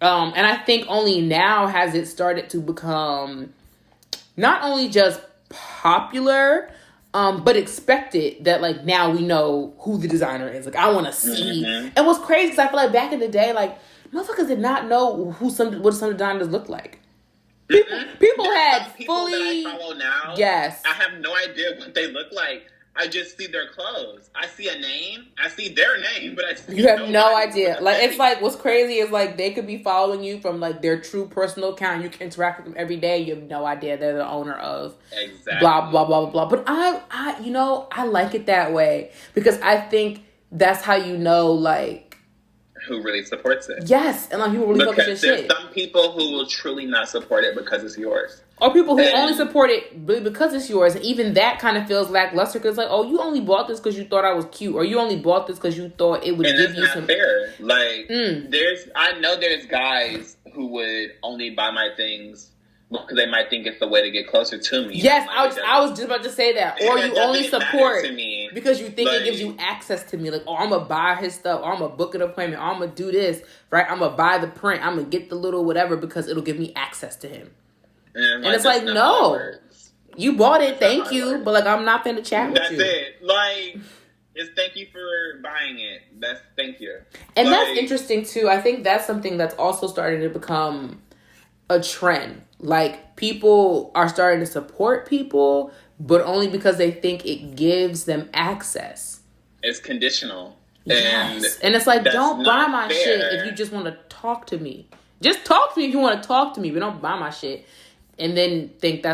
And I think only now has it started to become not only just popular, but expected that, like, now we know who the designer is. Like, I want to see. And what's crazy is I feel like back in the day, like, motherfuckers did not know what some designers look like. People had fully... that I follow now, yes. I have no idea what they look like. I just see their clothes. I see a name. I see their name, but I see you have no idea. Like, it's like, what's crazy is, like, they could be following you from, like, their true personal account. You can interact with them every day. You have no idea they're the owner of blah, blah, blah, blah, blah. But I you know, I like it that way because I think that's how you know, like, who really supports it. Yes, and like people really focus your shit. There's some people who will truly not support it because it's yours. Or people who only support it really because it's yours. And even that kind of feels lackluster because, like, oh, you only bought this because you thought I was cute. Or you only bought this because you thought it would give you some... fair. Like, I know there's guys who would only buy my things because they might think it's the way to get closer to me. Yes, I was just about to say that. Or you only support... to me because you think it gives you access to me. Like, oh, I'm going to buy his stuff. Or I'm going to book an appointment. Or I'm going to do this, right? I'm going to buy the print. I'm going to get the little whatever because it'll give me access to him. And it's like, no. You bought it, thank you. But, like, I'm not finna chat with you. That's it. Like, it's thank you for buying it. That's thank you. And that's interesting, too. I think that's something that's also starting to become a trend. Like, people are starting to support people, but only because they think it gives them access. It's conditional. Yes. And it's like, don't buy my shit if you just want to talk to me. Just talk to me if you want to talk to me, but don't buy my shit. And then think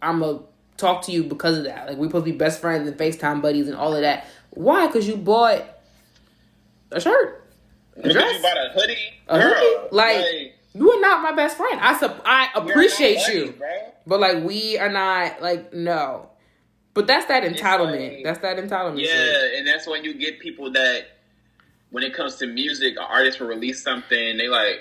I'm going to talk to you because of that. Like, we're supposed to be best friends and FaceTime buddies and all of that. Why? Because you bought a shirt. Because you bought a hoodie. Like, you are not my best friend. I appreciate you. Bro. But, like, we are not, like, no. But that's that entitlement. That's that entitlement. Yeah, shit. And that's when you get people that, when it comes to music, an artist will release something, they like,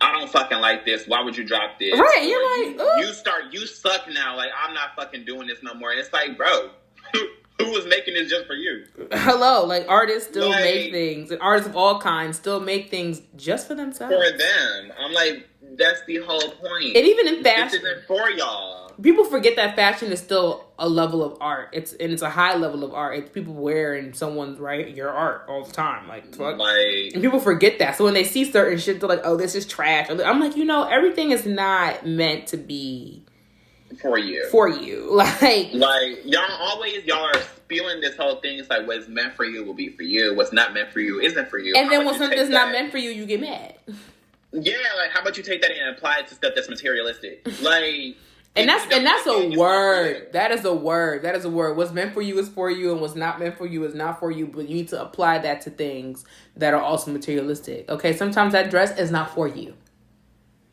I don't fucking like this. Why would you drop this? Right, you're like, you suck now. Like, I'm not fucking doing this no more. And it's like, bro, who was making this just for you? Hello, like, artists still make things, and artists of all kinds still make things just for themselves. For them. I'm like, that's the whole point. And even in fashion, this isn't for y'all. People forget that fashion is still a level of art. It's a high level of art. It's people wearing someone's your art all the time. Like, fuck. And people forget that. So when they see certain shit, they're like, "Oh, this is trash." I'm like, everything is not meant to be for you. Like y'all are spewing this whole thing. It's like, what's meant for you will be for you. What's not meant for you isn't for you. And then when something's not meant for you, you get mad. Yeah, like, how about you take that and apply it to stuff that's materialistic? Like. And that's a word. That is a word. That is a word. What's meant for you is for you, and what's not meant for you is not for you. But you need to apply that to things that are also materialistic. Okay, sometimes that dress is not for you,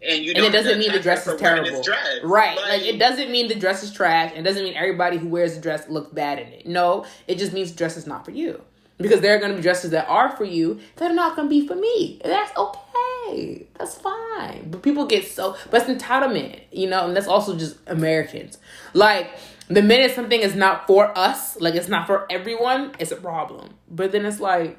and it doesn't mean the dress is terrible. Right? Like, it doesn't mean the dress is trash. It doesn't mean everybody who wears the dress looks bad in it. No, it just means the dress is not for you. Because there are going to be dresses that are for you that are not going to be for me. And that's okay. That's fine. But people get but it's entitlement, and that's also just Americans. Like, the minute something is not for us, like, it's not for everyone, it's a problem. But then it's like,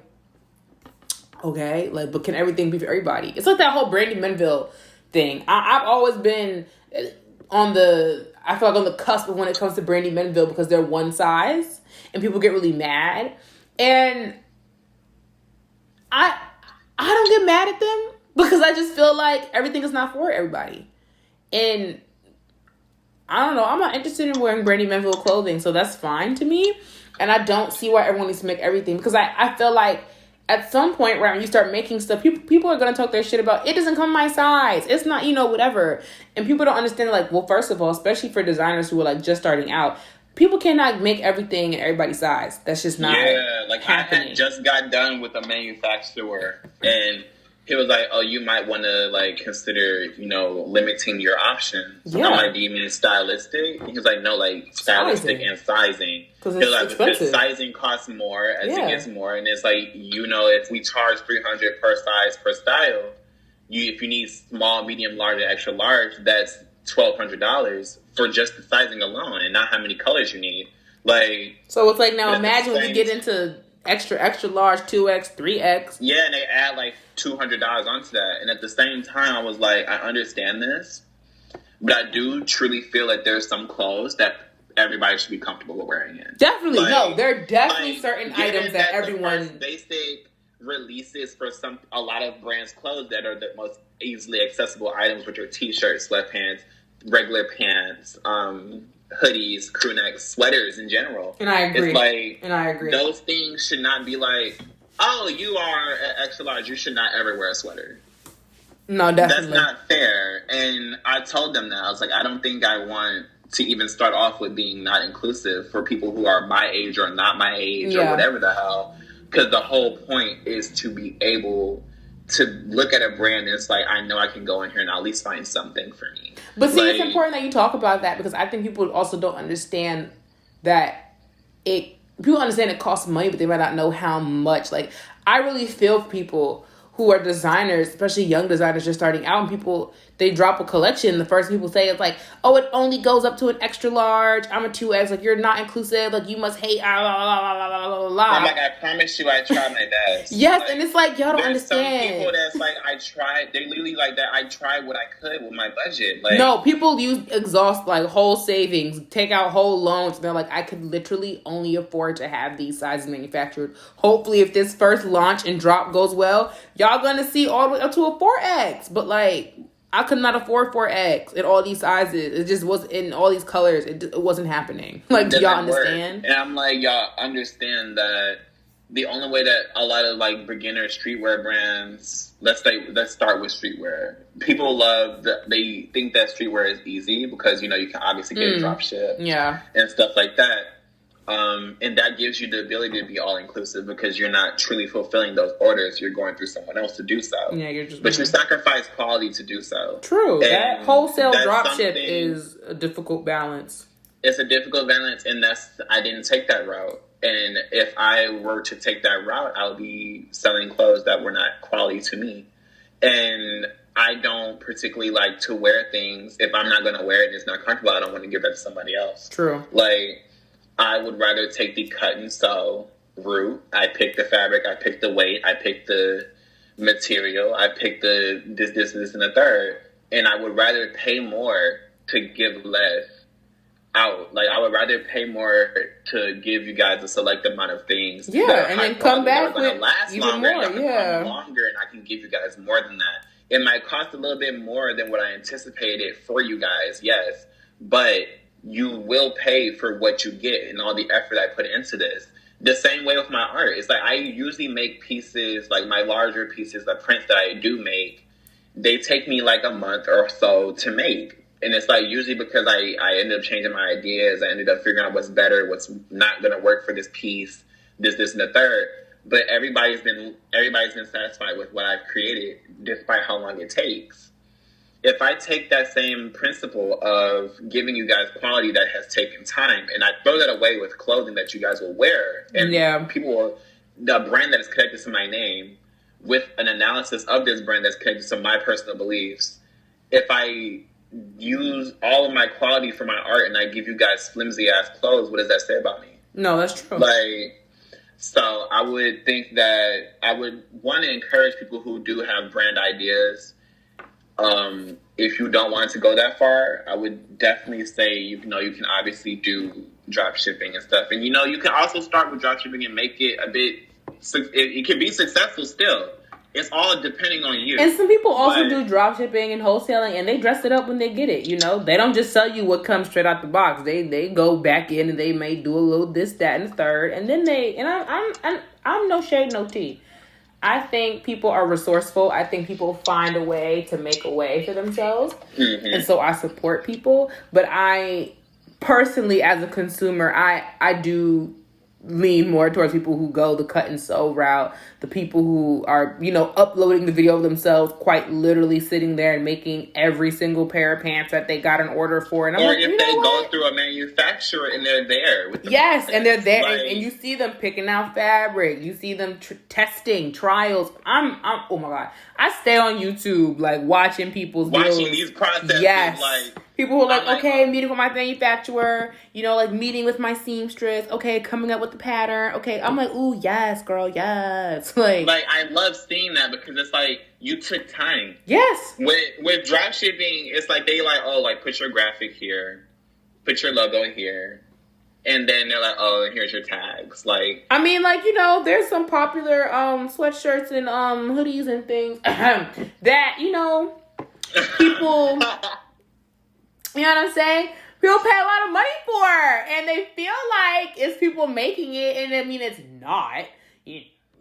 okay, like, but can everything be for everybody? It's like that whole Brandy Menville thing. I've always been on the cusp of when it comes to Brandy Menville because they're one size and people get really mad. And I don't get mad at them because I just feel like everything is not for everybody. And I don't know. I'm not interested in wearing Brandy Menville clothing, so that's fine to me. And I don't see why everyone needs to make everything, because I feel like at some point, right, when you start making stuff, people are going to talk their shit about, it doesn't come my size. It's not, whatever. And people don't understand, like, well, first of all, especially for designers who are, like, just starting out, people cannot make everything in everybody's size. That's just not happening. I had just got done with a manufacturer, and he was like, "Oh, you might want to, like, consider, limiting your options." Yeah. I'm like, "Do you mean stylistic?" He was like, "No, like, stylistic and sizing." Because the sizing costs more as it gets more, and it's like, if we charge $300 per size per style, if you need small, medium, large, and extra large, that's $1,200 for just the sizing alone, and not how many colors you need. Like, so it's like, now imagine when you get into extra large, 2X, 3X. Yeah, and they add like $200 onto that. And at the same time, I was like, I understand this, but I do truly feel like there's some clothes that everybody should be comfortable with wearing it. Definitely, no, there are definitely certain items that everyone. Basic releases for a lot of brands' clothes that are the most easily accessible items, which are t-shirts, sweatpants, regular pants, hoodies, crew necks, sweaters in general. And I agree. It's like, and I agree. Those things should not be like, oh, you are extra large, you should not ever wear a sweater. No, definitely. That's not fair. And I told them that. I was like, I don't think I want to even start off with being not inclusive for people who are my age or not my age or whatever the hell. Because the whole point is to be able to look at a brand and it's like, I know I can go in here and at least find something for me. But see, it's important that you talk about that, because I think people also don't understand that people understand it costs money, but they might not know how much. Like, I really feel for people who are designers, especially young designers just starting out, and people, they drop a collection. The first people say it's like, oh, it only goes up to an extra large. I'm a 2X. Like, you're not inclusive. Like, you must hate. Blah, blah, blah, blah, blah, blah. I'm like, I promise you, I tried my best. Yes, like, and it's like, y'all don't understand. Some people that's like, I tried. They literally like that. I tried what I could with my budget. Like, no, people exhaust like whole savings, take out whole loans. And they're like, I could literally only afford to have these sizes manufactured. Hopefully, if this first launch and drop goes well, y'all gonna see all the way up to a 4X. But like, I could not afford 4X in all these sizes. It just was in all these colors. It wasn't happening. Like, do y'all understand? Work. And I'm like, y'all understand that the only way that a lot of like beginner streetwear brands, let's start with streetwear. People they think that streetwear is easy because, you know, you can obviously get drop ship. Yeah. And stuff like that. And that gives you the ability to be all inclusive because you're not truly fulfilling those orders. You're going through someone else to do so. Yeah, but you sacrifice quality to do so. True. And that wholesale dropship is a difficult balance. It's a difficult balance, and I didn't take that route. And if I were to take that route, I would be selling clothes that were not quality to me. And I don't particularly like to wear things. If I'm not going to wear it and it's not comfortable, I don't want to give that to somebody else. True. Like, I would rather take the cut and sew route. I pick the fabric, I pick the weight, I pick the material, I pick the this, and the third. And I would rather pay more to give less out. Like, I would rather pay more to give you guys a select amount of things. Yeah, and then come back with even more. Yeah, longer, and I can give you guys more than that. It might cost a little bit more than what I anticipated for you guys, yes, but you will pay for what you get and all the effort I put into this. The same way with my art. It's like I usually make pieces, like my larger pieces, the prints that I do make, they take me like a month or so to make. And it's like usually because I ended up changing my ideas. I ended up figuring out what's better, what's not going to work for this piece, this, and the third. But everybody's been satisfied with what I've created despite how long it takes. If I take that same principle of giving you guys quality that has taken time and I throw that away with clothing that you guys will wear and the brand that is connected to my name with an analysis of this brand that's connected to my personal beliefs, if I use all of my quality for my art and I give you guys flimsy ass clothes, what does that say about me? No, that's true. Like, so I would think that I would want to encourage people who do have brand ideas. If you don't want to go that far, I would definitely say, you can obviously do drop shipping and stuff. And, you can also start with drop shipping and make it a bit, it can be successful still. It's all depending on you. And some people also do drop shipping and wholesaling, and they dress it up when they get it, They don't just sell you what comes straight out the box. They go back in and they may do a little this, that, and the third. And then I'm no shade, no tea. I think people are resourceful. I think people find a way to make a way for themselves. Mm-hmm. And so I support people. But I personally, as a consumer, I do lean more towards people who go the cut and sew route, the people who are, uploading the video of themselves, quite literally sitting there and making every single pair of pants that they got an order for. And I'm or if they go through a manufacturer and they're there with and they're there, and you see them picking out fabric, you see them testing trials. I'm oh my god, I stay on YouTube watching people's watching videos. These processes. Yes. People who are okay, meeting with my manufacturer, meeting with my seamstress, okay, coming up with the pattern, okay. I'm like, ooh, yes, girl, yes. I love seeing that because it's you took time. Yes. With drop shipping, it's they put your graphic here, put your logo here, and then they're here's your tags. There's some popular sweatshirts and hoodies and things that, people... You know what I'm saying? People pay a lot of money for, and they feel like it's people making it, and it's not.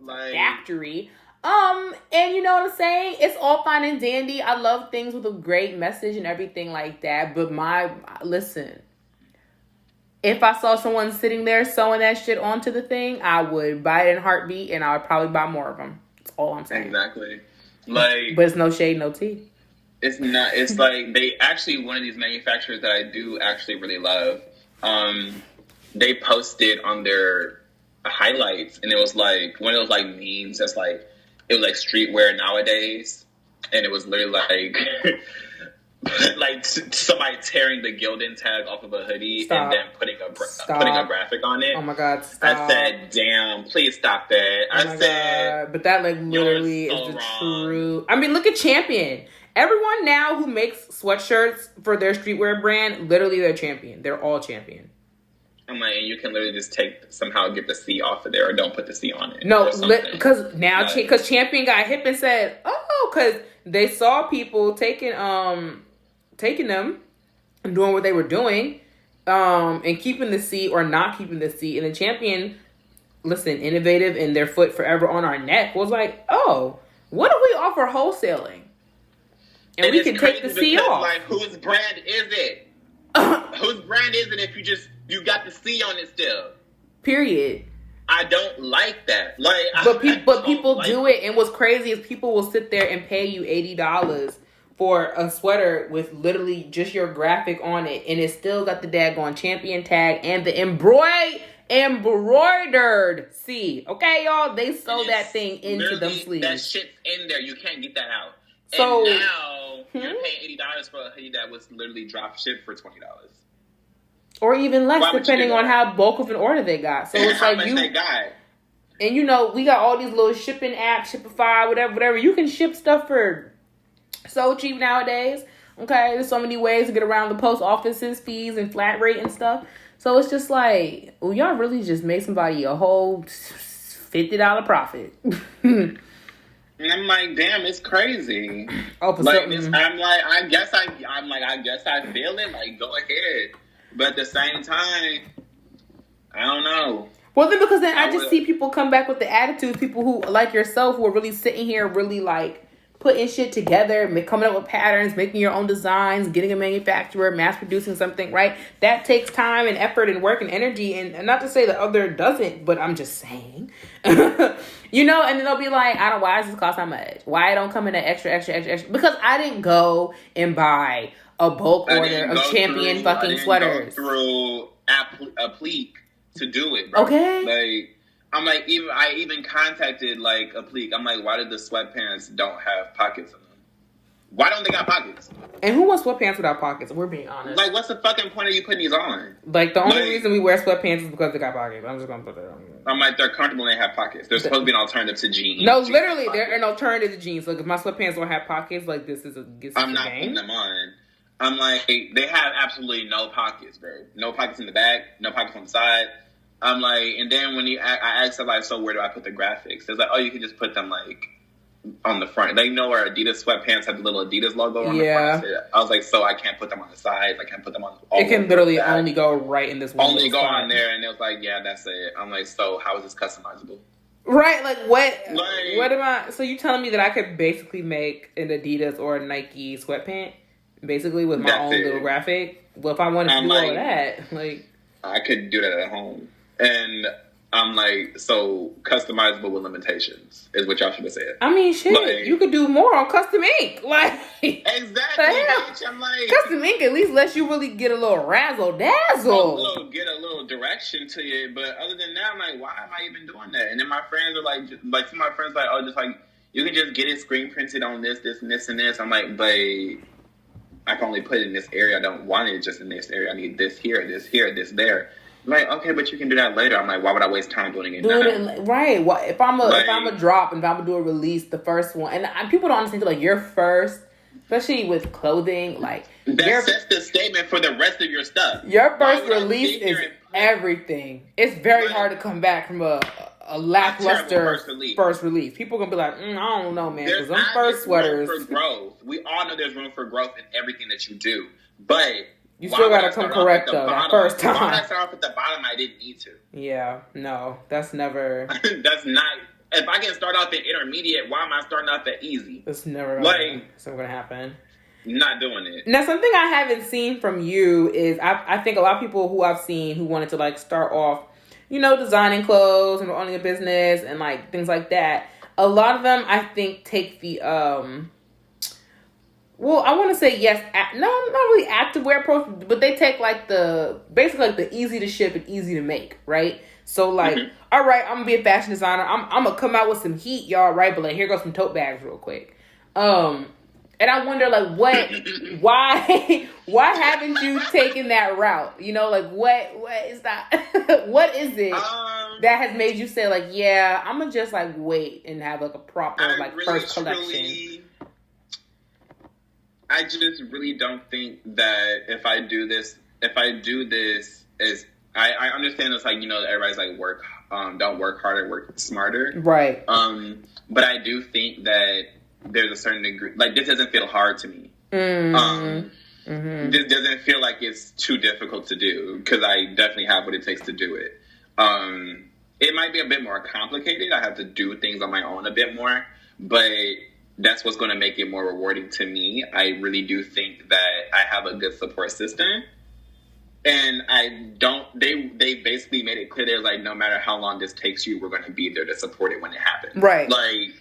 Factory. And you know what I'm saying? It's all fine and dandy. I love things with a great message and everything like that. But listen, if I saw someone sitting there sewing that shit onto the thing, I would buy it in a heartbeat, and I would probably buy more of them. That's all I'm saying. Exactly. But it's no shade, no tea. It's not. It's they actually, one of these manufacturers that I do actually really love, they posted on their highlights, and it was one of those memes that's it was like streetwear nowadays, and it was literally like like somebody tearing the Gildan tag off of a hoodie Stop. and then putting a graphic on it. Oh my God, stop. I said, damn, please stop that. Oh my God. But that like literally so is the wrong. true. I mean, look at Champion. Everyone now who makes sweatshirts for their streetwear brand, literally they're Champion. They're all Champion. I'm like, and you can literally just somehow get the C off of there, or don't put the C on it. No, because now because Champion got hip and said, oh, because they saw people taking them and doing what they were doing, and keeping the C or not keeping the C, and the Champion, listen, innovative and their foot forever on our neck, was like, oh, what if we offer wholesaling? And we can take the C off. Like, whose brand is it? Whose brand is it if you got the C on it still? Period. I don't like that. Like, but people do it, and what's crazy is people will sit there and pay you $80 for a sweater with literally just your graphic on it, and it's still got the daggone Champion tag and the embroidered C. Okay, y'all, they sew that thing into them sleeves. That shit's in there. You can't get that out. So and now you're paying $80 for a hoodie that was literally drop shipped for $20. Or even less, depending on how bulk of an order they got. So it's like they got. And you know, we got all these little shipping apps, Shopify, whatever. You can ship stuff for so cheap nowadays. Okay, there's so many ways to get around the post office's fees and flat rate and stuff. So it's just like, well, y'all really just made somebody a whole $50 profit. And I'm like, damn, it's crazy. Oh, for like, I'm like, I guess I feel it. Like, go ahead. But at the same time, I don't know. Well, then because then I just see people come back with the attitudes. People who, like yourself, who are really sitting here, really like putting shit together, coming up with patterns, making your own designs, getting a manufacturer, mass producing something, right? That takes time and effort and work and energy. And not to say the other doesn't, but I'm just saying. You know, and then they'll be like, why does this cost that much? Why it don't come in an extra? Because I didn't go and buy a bulk order of Champion fucking sweaters. Go through a pleat to do it, bro. Okay. Like, I'm like, I even contacted like a pleat. I'm like, why did the sweatpants don't have pockets in them? Why don't they got pockets? And who wants sweatpants without pockets? We're being honest. Like, what's the fucking point of you putting these on? Like, the only reason we wear sweatpants is because they got pockets. I'm just gonna put that on. I'm like, they're comfortable and they have pockets. They're supposed to be an alternative to jeans. No, literally, they're an alternative to jeans. Like, if my sweatpants don't have pockets, like, I'm not putting them on. I'm like, they have absolutely no pockets, bro. No pockets in the back, no pockets on the side. I'm like, and then when I asked them, like, so where do I put the graphics? It's like, oh, you can just put them, like, on the front. They know where Adidas sweatpants have the little Adidas logo on the front. I was like, so I can't put them on the sides. I can't put them on all it can literally only go right in this one. Only go on there. And it was like, yeah, that's it. I'm like, so how is this customizable? Right, like what am I... So you telling me that I could basically make an Adidas or a Nike sweatpant? Basically with my own little graphic? Well, if I wanted to do all of that, like... I could do that at home. And I'm like, so customizable with limitations is what y'all should have said. I mean, shit, like, you could do more on custom ink. Like, exactly, bitch. I'm like, custom ink at least lets you really get a little razzle dazzle. Get a little direction to it. But other than that, I'm like, why am I even doing that? And then my friends are like some of my friends like, oh, just like, you can just get it screen printed on this, and this, and this. I'm like, but I can only put it in this area. I don't want it just in this area. I need this here, this there. Like, okay, but you can do that later. I'm like, why would I waste time doing it now? Right. Well, if I'm a drop and if I'm gonna do a release, the first one, and people don't understand, like, your first, especially with clothing, like that sets the statement for the rest of your stuff. Your first release is everything. It's very hard to come back from a lackluster first release. People gonna be like, I don't know, man, because them first sweaters. Room for growth. We all know there's room for growth in everything that you do, but you still gotta come correct though. That first time. Why would I start off at the bottom? I didn't need to. Yeah, no, that's never. That's not. If I can start off at intermediate, why am I starting off at easy? It's never gonna happen. Not doing it. Now, something I haven't seen from you is I think a lot of people who I've seen who wanted to like start off, you know, designing clothes and owning a business and like things like that. A lot of them, I think, take the well, I want to say yes, no, not really activewear approach, but they take like basically like the easy to ship and easy to make, right? So like, all right, I'm gonna be a fashion designer. I'm gonna come out with some heat, y'all, right? But like, here goes some tote bags real quick. And I wonder, like, why haven't you taken that route? You know, like, what is that? What is it that has made you say, like, yeah, I'm gonna just, like, wait and have, like, a proper, like, really, first collection? I just really don't think that if I do this, is, I understand it's, like, you know, everybody's, like, don't work harder, work smarter. Right. But I do think that there's a certain degree, like, this doesn't feel hard to me. This doesn't feel like it's too difficult to do, because I definitely have what it takes to do it. It might be a bit more complicated. I have to do things on my own a bit more, but that's what's going to make it more rewarding to me. I really do think that I have a good support system. And they basically made it clear, they're like, no matter how long this takes you, we're going to be there to support it when it happens. Right. Like,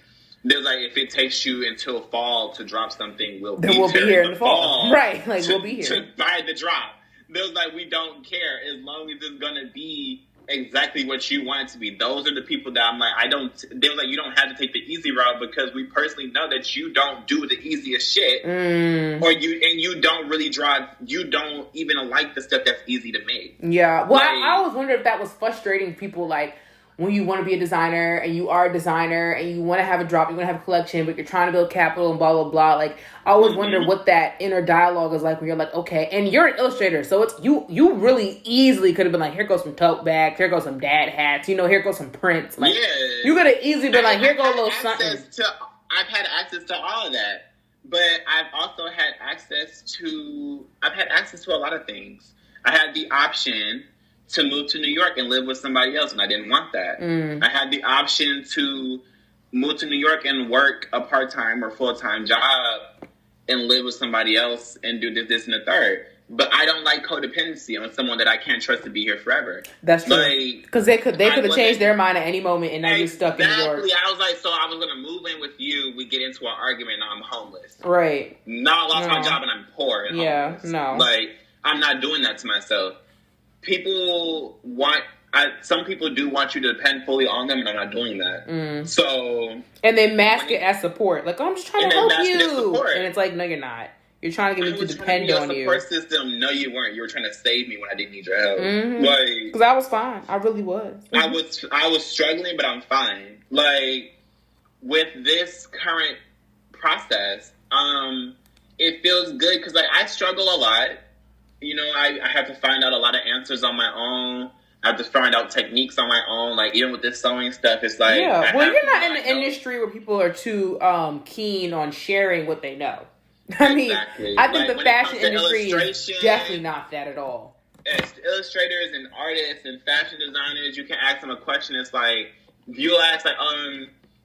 there's like, if it takes you until fall to drop something, we'll be here in the fall. Right. Like, we'll be here to buy the drop. There's like, we don't care as long as it's going to be exactly what you want it to be. Those are the people that I'm like, they was like, you don't have to take the easy route, because we personally know that you don't do the easiest shit, or you don't really you don't even like the stuff that's easy to make. Yeah. Well, like, I always wondered if that was frustrating people, like, when you want to be a designer and you are a designer and you want to have a drop, you want to have a collection, but you're trying to build capital and blah, blah, blah. Like, I always wonder what that inner dialogue is like when you're like, okay, and you're an illustrator. So it's, you really easily could have been like, here goes some tote bags, here goes some dad hats, you know, here goes some prints. Like, you could have easily been like, here goes a little something. I've had access to all of that, but I've also had access to a lot of things. I had the option to move to New York and live with somebody else, and I didn't want that. I had the option to move to New York and work a part-time or full-time job and live with somebody else and do this, and the third. But I don't like codependency on someone that I can't trust to be here forever. That's true. Because they could have changed their mind at any moment, and now you're stuck in New York. Exactly. I was like, so I was going to move in with you. We get into an argument, and I'm homeless. Right. Now I lost my job, and I'm poor and homeless. No. Like, I'm not doing that to myself. Some people do want you to depend fully on them, and I'm not doing that. So, and they mask it as support. Like, oh, I'm just trying to help you. And it's like, no, you're not. You're trying to get me to depend on you. Support system. No, you weren't. You were trying to save me when I didn't need your help. Like, because I was fine. I really was. I was struggling, but I'm fine. Like, with this current process, it feels good because, like, I struggle a lot. You know, I have to find out a lot of answers on my own. I have to find out techniques on my own. Like, even with this sewing stuff, it's like... Yeah, well, you're not in the industry where people are too keen on sharing what they know. I mean, exactly. I think the fashion industry is definitely not that at all. As illustrators and artists and fashion designers, you can ask them a question. It's like, you'll ask,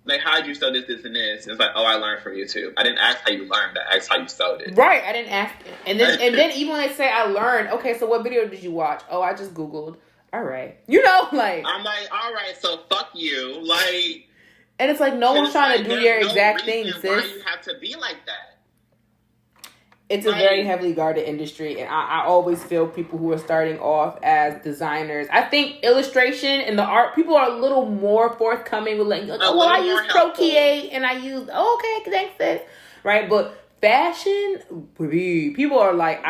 like, how'd you sew this, and this? And it's like, oh, I learned from YouTube. I didn't ask how you learned. I asked how you sewed it. Right. I didn't ask. And then even when they say I learned, okay, so what video did you watch? Oh, I just Googled. All right. You know, like. I'm like, all right, so fuck you. Like. And it's like, no one's trying to do your exact thing, sis. Why you have to be like that? It's a very heavily guarded industry, and I always feel people who are starting off as designers. I think illustration and the art, people are a little more forthcoming with like, oh, well, I use Procreate and I use, okay, thanks, sis. Right? But fashion, people are like,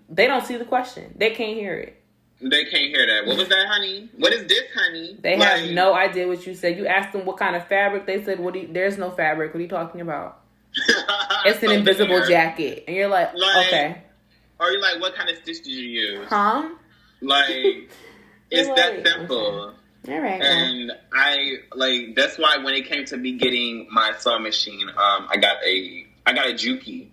they don't see the question. They can't hear it. They can't hear that. What was that, honey? What is this, honey? They have no idea what you said. You asked them what kind of fabric. They said, there's no fabric. What are you talking about? It's an invisible jacket. And you're like, okay. Or you're like, what kind of stitch did you use? Huh? Like, it's that simple. Okay. All right. And that's why when it came to me getting my sewing machine, I got a Juki.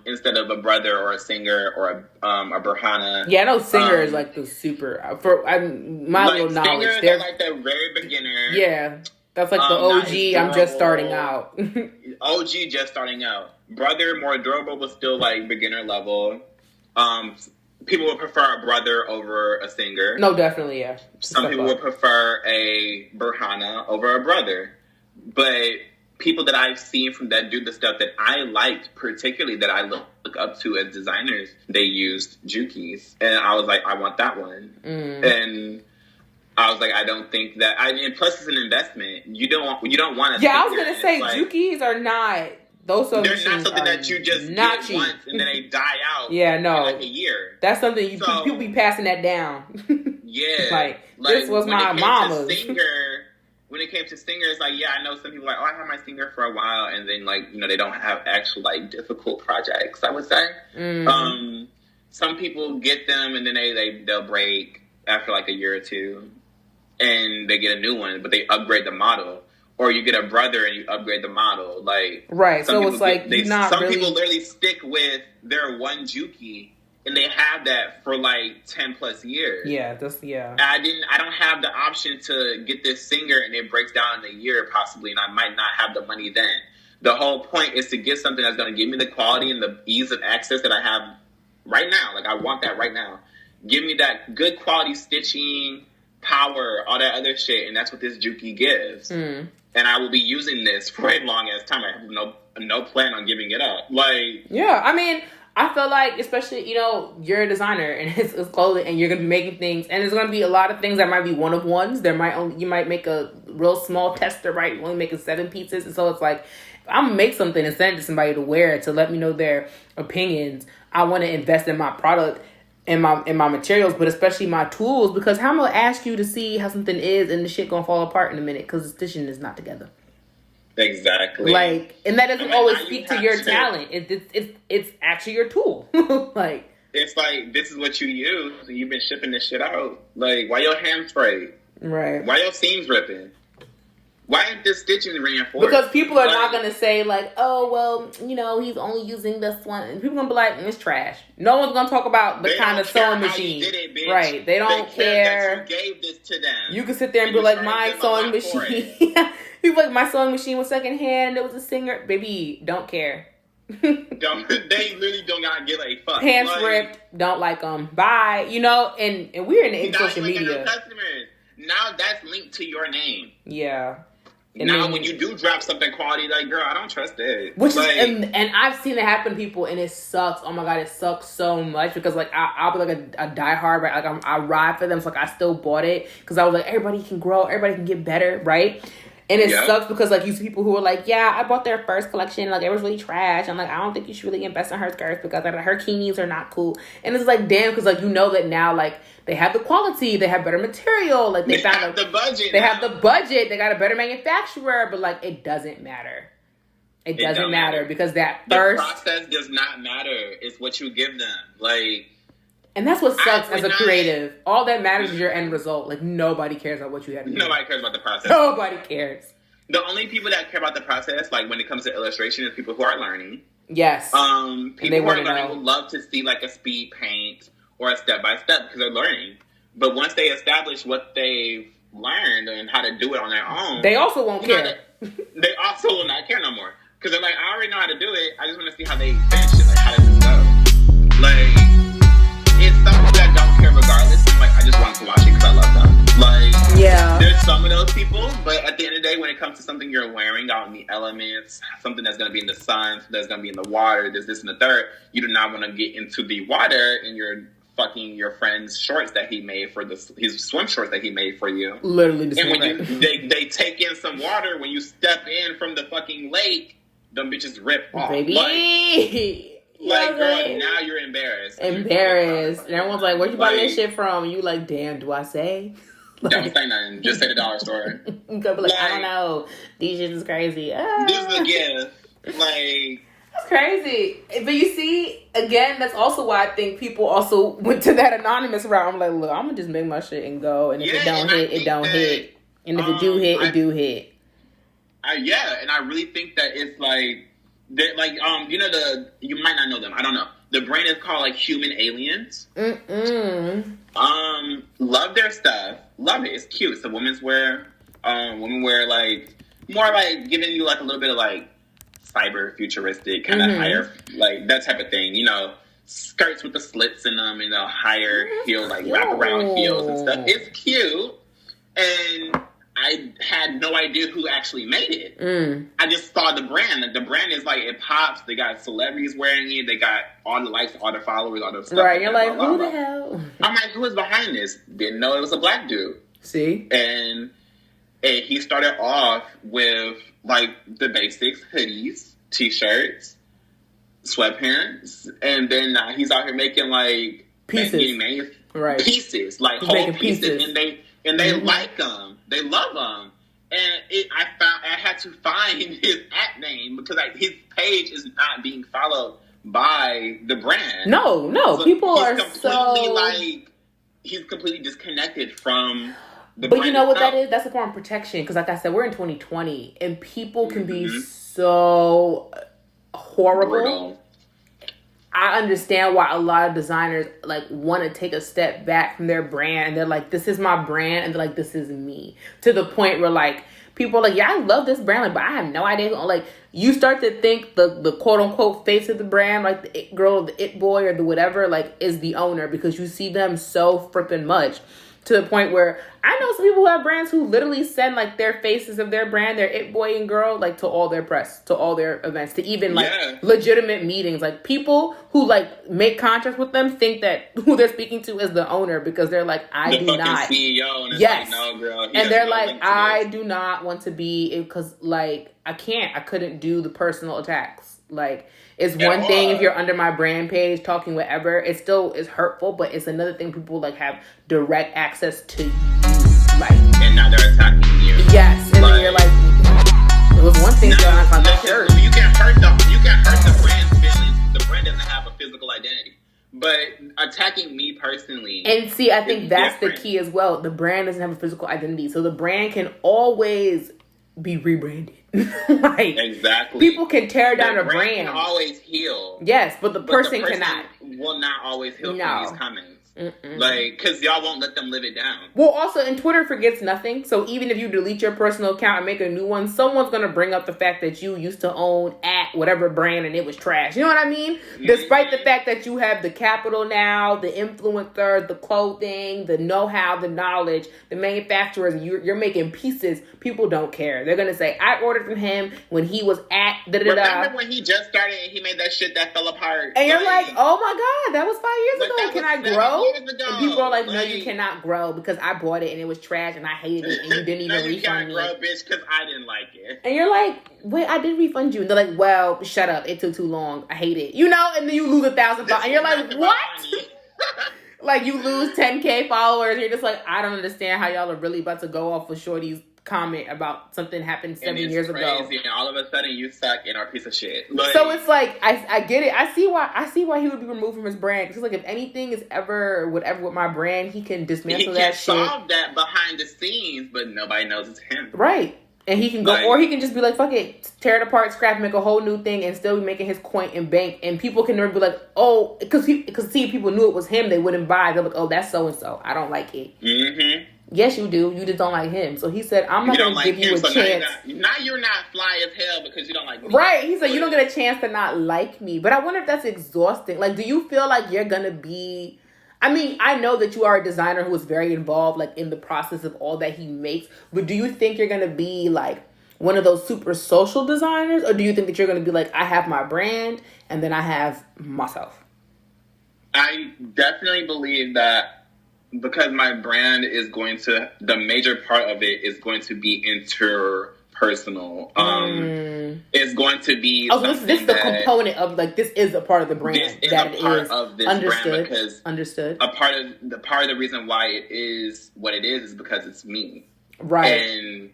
Instead of a brother or a singer or a Berhana. Yeah, I know singer is like the super, my like little knowledge. Singer, they're like the very beginner. Yeah. That's like the OG, I'm just starting out. OG, just starting out. Brother, more durable, but still like beginner level. People would prefer a brother over a singer. No, definitely, yeah. Some people would prefer a Berhana over a brother. But people that I've seen that do the stuff that I liked, particularly that I look up to as designers, they used Jukis. And I was like, I want that one. And I was like, I don't think that. And plus, it's an investment. You don't want to. Yeah, I was gonna say Jukis are not. Those sewing machines not something that you just not get cheap. once and then they die out. Yeah, no, in like a year. That's something people be passing that down. Yeah, like this was my mama's. When it came to Stinger, it's like, yeah, I know some people like, oh, I had my Stinger for a while, and then like, you know, they don't have actual like difficult projects, I would say. Mm-hmm. Some people get them and then they'll break after like a year or two, and they get a new one, but they upgrade the model. Or you get a brother and you upgrade the model, like right. So it's like some people literally stick with their one Juki, and they have that for like 10+ years. Yeah, yeah. I don't have the option to get this Singer and it breaks down in a year possibly, and I might not have the money then. The whole point is to get something that's going to give me the quality and the ease of access that I have right now. Like I want that right now. Give me that good quality stitching, power, all that other shit, and that's what this Juki gives. Mm. And I will be using this for a long ass time. I have no plan on giving it up. Like, yeah, I mean, I feel like, especially, you know, you're a designer and it's clothing and you're gonna be making things, and there's gonna be a lot of things that might be one of ones. You might make a real small tester, right? You're only making 7 pieces, and so it's like, if I'm gonna make something and send it to somebody to wear to let me know their opinions, I want to invest in my product. In my materials, but especially my tools, because how am I gonna ask you to see how something is and the shit gonna fall apart in a minute because the stitching is not together. Exactly. Like, and that doesn't always speak to your talent. It's actually your tool. Like, it's like, this is what you use, and you've been shipping this shit out. Like, why your hands frayed? Right. Why your seams ripping? Why ain't this stitching reinforced? Because people are not going to say, like, oh, well, you know, he's only using this one. And people going to be like, it's trash. No one's going to talk about the kind of sewing machine. Right. They don't care. That you gave this to them. You can sit there and be like, my sewing machine. People like, my sewing machine was secondhand. It was a Singer. Baby, don't care. They literally do not give a fuck. Pants ripped. Don't like them. Bye. You know, and we're in the age of social media. Now that's linked to your name. Yeah. And now, when you do drop something quality, like, girl, I don't trust it. Which is, and I've seen it happen to people, and it sucks. Oh my god, it sucks so much because like I'll be like a diehard, right? Like I ride for them, so like I still bought it because I was like, everybody can grow, everybody can get better, right? And it sucks because like you see people who are like, yeah, I bought their first collection, like it was really trash. I'm like, I don't think you should really invest in her skirts because like, her bikinis are not cool. And it's like, damn, because like you know that now like they have the quality, they have better material, like they found the budget. They have the budget, they got a better manufacturer, but like it doesn't matter. It doesn't matter because the process does not matter. It's what you give them, like. And that's what sucks as a creative. All that matters is your end result. Like, nobody cares about what you had to do. Nobody cares about the process. Nobody cares. The only people that care about the process, like when it comes to illustration, is people who are learning. Yes. People who are learning will love to see like a speed paint or a step-by-step because they're learning. But once they establish what they've learned and how to do it on their own... They also won't care. They also will not care no more. Because they're like, I already know how to do it. I just want to see how they finish it. Like, how does it go? Like... It's something that don't care regardless. Like, I just want to watch it because I love them. Like, yeah, there's some of those people, but at the end of the day, when it comes to something you're wearing out in the elements, something that's going to be in the sun, something that's going to be in the water, there's this and the third, you do not want to get into the water in your fucking your friend's shorts that he made for his swim shorts that he made for you. Literally, and when they take in some water, when you step in from the fucking lake, them bitches rip off. Baby. Like, girl, now you're embarrassed. And everyone's like, where'd you buy that shit from? And you like, damn, do I say? Like, don't say nothing. Just say the dollar store. You could be like, I don't know. These shit is crazy. This is a gift. Like... That's crazy. But you see, again, that's also why I think people also went to that anonymous route. I'm like, look, I'm going to just make my shit and go. And if it don't hit, it don't hit. And if it do hit, it do hit. Yeah, and I really think that it's like... Like, you know you might not know them. I don't know. The brand is called like Human Aliens. Love their stuff. Love it. It's cute. It's a women's wear. Women wear like more like giving you like a little bit of like cyber futuristic kind of higher like that type of thing. You know, skirts with the slits in them and the higher heel like wraparound heels and stuff. It's cute and. I had no idea who actually made it. I just saw the brand. The brand is like, it pops. They got celebrities wearing it. They got all the likes, all the followers, all the stuff. Right, you're like, who the hell? I'm like, who is behind this? Didn't know it was a black dude. See? And he started off with like the basics, hoodies, t-shirts, sweatpants, and then he's out here making like pieces, pieces, like he's whole pieces, and they mm-hmm. like them, they love them, and I had to find his @ name because his page is not being followed by the brand. No, so people are completely like he's completely disconnected from. But you know what that is? That's a form of protection. Because like I said, we're in 2020 and people can be so horrible. Brutal. I understand why a lot of designers like want to take a step back from their brand. And they're like, this is my brand. And they're like, this is me. To the point where like people are like, yeah, I love this brand. Like, but I have no idea. Like you start to think the quote unquote face of the brand, like the it girl, the it boy or the whatever, like is the owner because you see them so freaking much. To the point where I know some people who have brands who literally send like their faces of their brand, their it boy and girl, like to all their press, to all their events, to even like legitimate meetings. Like people who like make contracts with them think that who they're speaking to is the owner because they're like, I do not. CEO and it's yes. Like, no, girl. And they're like, I do not want to be because like I couldn't do the personal attacks. Like it's one thing if you're under my brand page talking whatever, it still is hurtful, but it's another thing people like have direct access to you. Like and now they're attacking you. Yes. And then you're like it was one thing that I found shirt. You can hurt the brand's feelings. The brand doesn't have a physical identity. But attacking me personally. And see, I think that's different. The key as well. The brand doesn't have a physical identity. So the brand can always be rebranded. Like exactly, people can tear down a brand. Can always heal. Yes, but the person cannot. Will not always heal from these comments. Like, because y'all won't let them live it down. Well, also, and Twitter forgets nothing. So even if you delete your personal account and make a new one, someone's going to bring up the fact that you used to own at whatever brand and it was trash. You know what I mean? Mm-hmm. Despite the fact that you have the capital now, the influencer, the clothing, the know-how, the knowledge, the manufacturers, you're making pieces. People don't care. They're going to say, I ordered from him when he was at da-da-da. Remember when he just started and he made that shit that fell apart? And you're like, oh my God, that was 5 years ago. Can I grow? And people are like, no, you cannot grow because I bought it and it was trash and I hated it and you didn't even refund me. You can't grow, bitch, because I didn't like it. And you're like, wait, I did refund you. And they're like, well, shut up. It took too long. I hate it. You know, and then you lose $1,000. And you're like, what? Like you lose 10K followers. You're just like, I don't understand how y'all are really about to go off with Shorty's comment about something happened 7 years ago. And all of a sudden you suck and are a piece of shit. Like, so it's like I get it. I see why he would be removed from his brand. Because like if anything is ever whatever with my brand, he can dismantle that shit. He can solve that behind the scenes, but nobody knows it's him. Right. And he can go, or he can just be like, fuck it, tear it apart, scrap, make a whole new thing, and still be making his coin and bank. And people can never be like, oh, because people knew it was him, they wouldn't buy. They're like, oh, that's so and so. I don't like it. Mm-hmm. Yes, you do. You just don't like him. So he said, I'm not going to give you a chance. Now you're not fly as hell because you don't like me. Right. He said, you don't get a chance to not like me. But I wonder if that's exhausting. Like, do you feel like you're going to be... I mean, I know that you are a designer who is very involved, like, in the process of all that he makes. But do you think you're going to be, like, one of those super social designers? Or do you think that you're going to be like, I have my brand and then I have myself? I definitely believe that because my brand is going to, the major part of it is going to be interpersonal. It's going to be this is the component of, like, this is a part of the brand. This is a part of this brand because Understood. A part of the reason why it is what it is because it's me. Right. And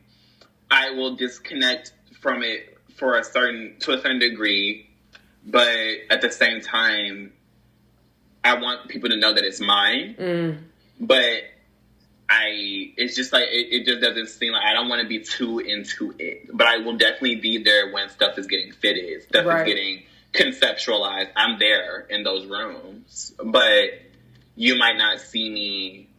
I will disconnect from it to a certain degree, but at the same time, I want people to know that it's mine. But it's just like, it just doesn't seem like, I don't want to be too into it. But I will definitely be there when stuff is getting fitted, stuff is getting conceptualized. I'm there in those rooms. But you might not see me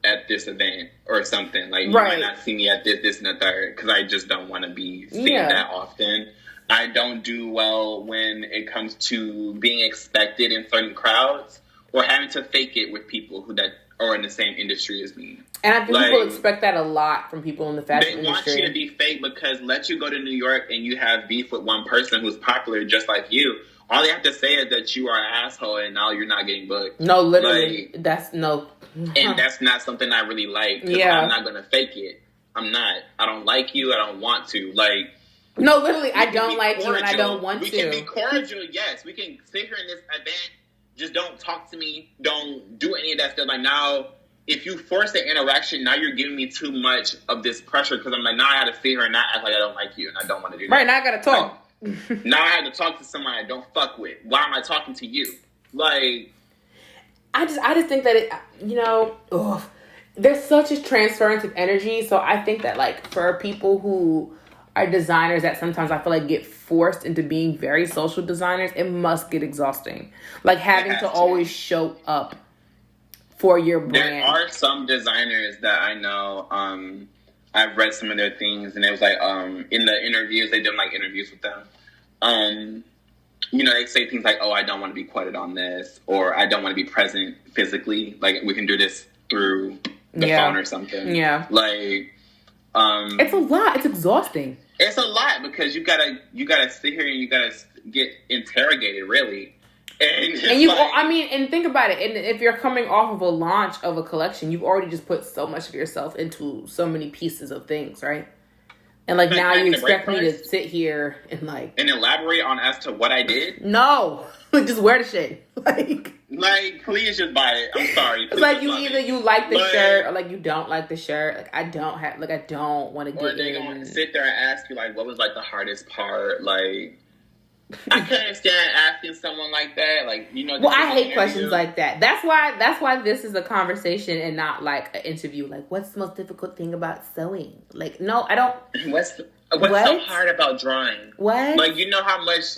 at this event or something. Like, you might not see me at this, and the third, because I just don't want to be seen that often. I don't do well when it comes to being expected in certain crowds or having to fake it with people that are in the same industry as me. And I think people expect that a lot from people in the fashion industry. They want you to be fake because let you go to New York and you have beef with one person who's popular just like you, all they have to say is that you are an asshole and now you're not getting booked. No, literally, that's no. And that's not something I really like. Yeah. I'm not going to fake it. I'm not. I don't like you. I don't want to. Like, no, literally, I don't like you and I don't want to. We can be cordial, yes. We can sit here in this event. Just don't talk to me. Don't do any of that stuff. Like, now, if you force the interaction, now you're giving me too much of this pressure because I'm like, now I have to sit here and not act like I don't like you and I don't want to do that. Right, now I got to talk. Like, now I have to talk to someone I don't fuck with. Why am I talking to you? Like, I just think that it, there's such a transference of energy. So I think that, like, for people who are designers that sometimes I feel like get forced into being very social designers, it must get exhausting. Like, having to always show up for your brand. There are some designers that I know, I've read some of their things, and it was like, in the interviews, they did like interviews with them. They say things like, oh, I don't want to be quoted on this, or I don't want to be present physically. Like, we can do this through the phone or something. Yeah. Like, it's a lot. It's exhausting. It's a lot because you gotta sit here and you gotta get interrogated, really. And you, and think about it. And if you're coming off of a launch of a collection, you've already just put so much of yourself into so many pieces of things, right? And like now you expect me to sit here and and elaborate on as to what I did? No, just wear the shit. Like please just buy it. I'm sorry. It's like you like the shirt or like you don't like the shirt. Like I don't want to get. Or they're going to sit there and ask you like, what was like the hardest part? Like I can't stand asking someone like that. Like Well, I hate questions like that. That's why this is a conversation and not like an interview. Like, what's the most difficult thing about sewing? Like, no, I don't. What's so hard about drawing? What? Like, you know how much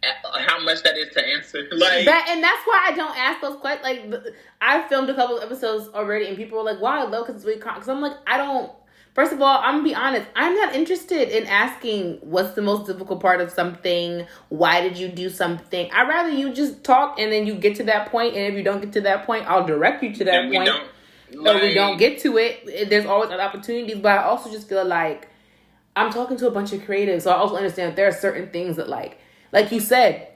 that is to answer. Like and that's why I don't ask those questions. Like, I filmed a couple of episodes already, and people were like, "Wow, I love because it's really." Because I'm like, I don't. First of all, I'm gonna be honest. I'm not interested in asking what's the most difficult part of something. Why did you do something? I'd rather you just talk and then you get to that point. And if you don't get to that point, I'll direct you to that point. Or we don't get to it. There's always other opportunities. But I also just feel like I'm talking to a bunch of creatives. So I also understand that there are certain things that like you said,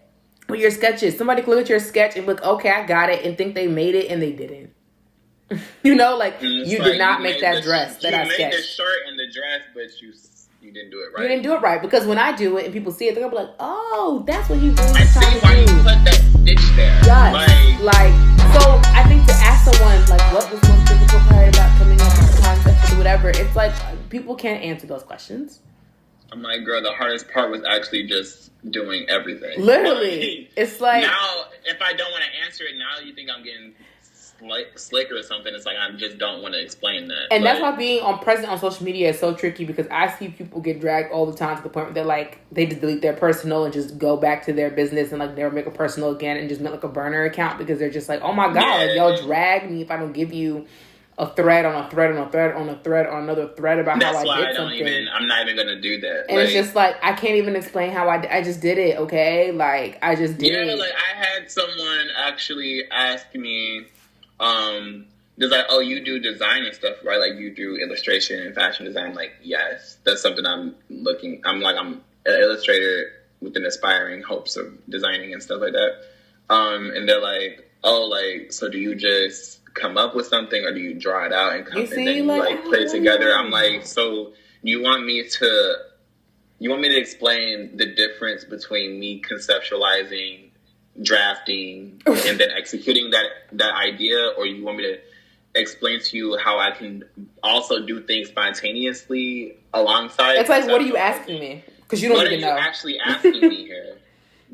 with your sketches, somebody can look at your sketch and be like, okay, I got it, and think they made it and they didn't. You did not make that dress that I sketched. You made the shirt and the dress, but you didn't do it right. You didn't do it right because when I do it and people see it, they're gonna be like, "Oh, that's what you." I see why you put that stitch there. Yes. So I think to ask someone like, "What was the most difficult part about coming up with the concept or whatever?" It's like people can't answer those questions. I'm like, girl, the hardest part was actually just doing everything. Literally, it's like now if I don't want to answer it now, you think I'm getting slicker or something. It's like I just don't want to explain that. And that's why being present on social media is so tricky because I see people get dragged all the time to the point where they just delete their personal and just go back to their business and never make a personal again and just make a burner account because they're just like, oh my god, y'all drag me if I don't give you a thread on a thread on a thread on a thread on another thread about how I did something. I'm not even gonna do that. And it's just I can't even explain how I just did it. Okay, I just did it. Yeah, I had someone actually ask me. There's like, oh, you do design and stuff, right? Like you do illustration and fashion design. Like, yes, that's something I'm an illustrator with an aspiring hopes of designing and stuff like that. And they're like, oh, so do you just come up with something or do you draw it out and then you put it together? I'm like, so you want me to explain the difference between me conceptualizing, drafting, and then executing that idea, or you want me to explain to you how I can also do things spontaneously alongside? It's like, what are you asking me? Because you don't even know. What are you actually asking me here?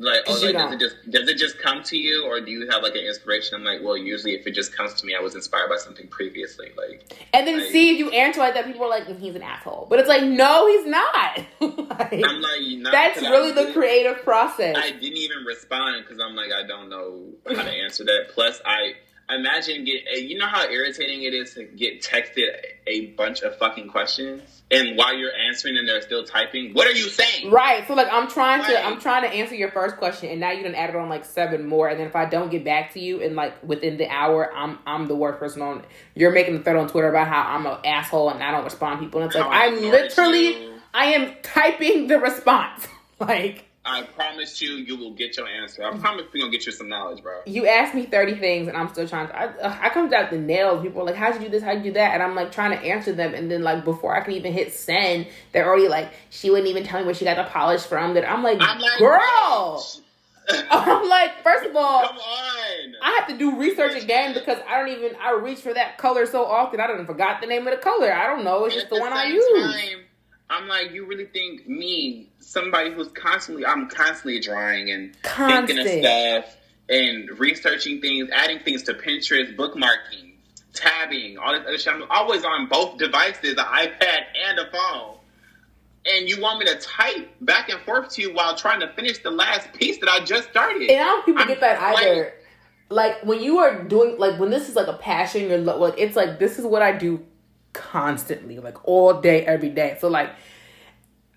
Does it just come to you, or do you have an inspiration? I'm like, well, usually if it just comes to me, I was inspired by something previously. And then see if you answer like that, people are like, he's an asshole. But it's like, no, he's not. I'm like, that's really the creative process. I didn't even respond because I'm like, I don't know how to answer that. Plus, I imagine you know how irritating it is to get texted a bunch of fucking questions, and while you're answering and they're still typing, what are you saying? Right. So I'm trying to answer your first question, and now you done added on 7 more, and then if I don't get back to you in within the hour, I'm the worst person on. You're making a thread on Twitter about how I'm an asshole and I don't respond to people, and it's I am typing the response. I I promise you will get your answer. I promise we're going to get you some knowledge, bro. You asked me 30 things, and I'm still trying to... I come down the nails. People are like, how'd you do this? How'd you do that? And I'm, like, trying to answer them. And then, like, before I can even hit send, they're already like, she wouldn't even tell me where she got the polish from. That I'm like, girl! I'm like, first of all... Come on! I have to do research again because I reach for that color so often. I done forgot the name of the color. I don't know. It's just the one I use. I'm like, you really think me, somebody who's I'm constantly drawing and thinking of stuff and researching things, adding things to Pinterest, bookmarking, tabbing, all this other shit. I'm always on both devices, an iPad and a phone. And you want me to type back and forth to you while trying to finish the last piece that I just started. And I don't think people get that either. Like, when you are doing, like, when this is, like, a passion, you're, like, it's, like, this is what I do constantly, like, all day, every day. So, like,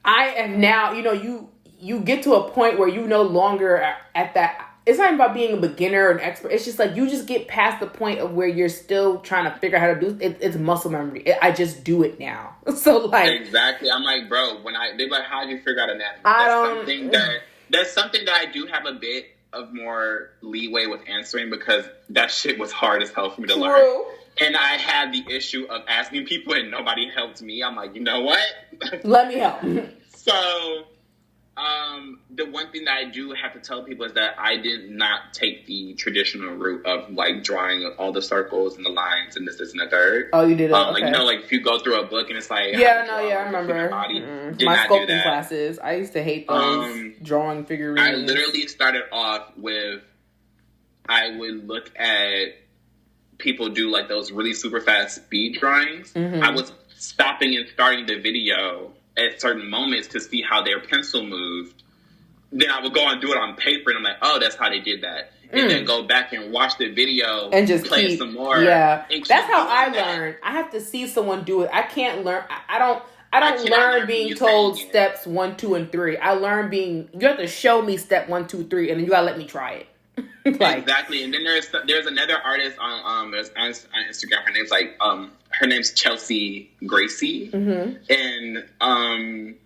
I am now, you know, you get to a point where you no longer at that, it's not even about being a beginner or an expert. It's just, like, you just get past the point of where you're still trying to figure out how to do it. It's muscle memory. I just do it now. So, like. Exactly. I'm like, bro, they're like, how'd you figure out anatomy? That's something that I do have a bit of more leeway with answering because that shit was hard as hell for me to learn. And I had the issue of asking people and nobody helped me. I'm like, you know what? Let me help. So, the one thing that I do have to tell people is that I did not take the traditional route of, like, drawing all the circles and the lines and this and the third. Oh, you did it? Like, you know, like, if you go through a book and it's like... I remember. My sculpting classes. I used to hate those drawing figurines. I literally started off with... I would look at people do, like, those really super fast speed drawings. Mm-hmm. I was stopping and starting the video at certain moments to see how their pencil moved. Then I would go and do it on paper, and I'm like, oh, that's how they did that. And then go back and watch the video and just play some more. Yeah, that's how I learn. I have to see someone do it. I can't learn. I don't learn being told steps 1, 2, and 3. I learn you have to show me step 1, 2, 3, and then you gotta let me try it. Exactly. And then there's another artist on Instagram. Her name's Chelsea Gracie. Mm-hmm. And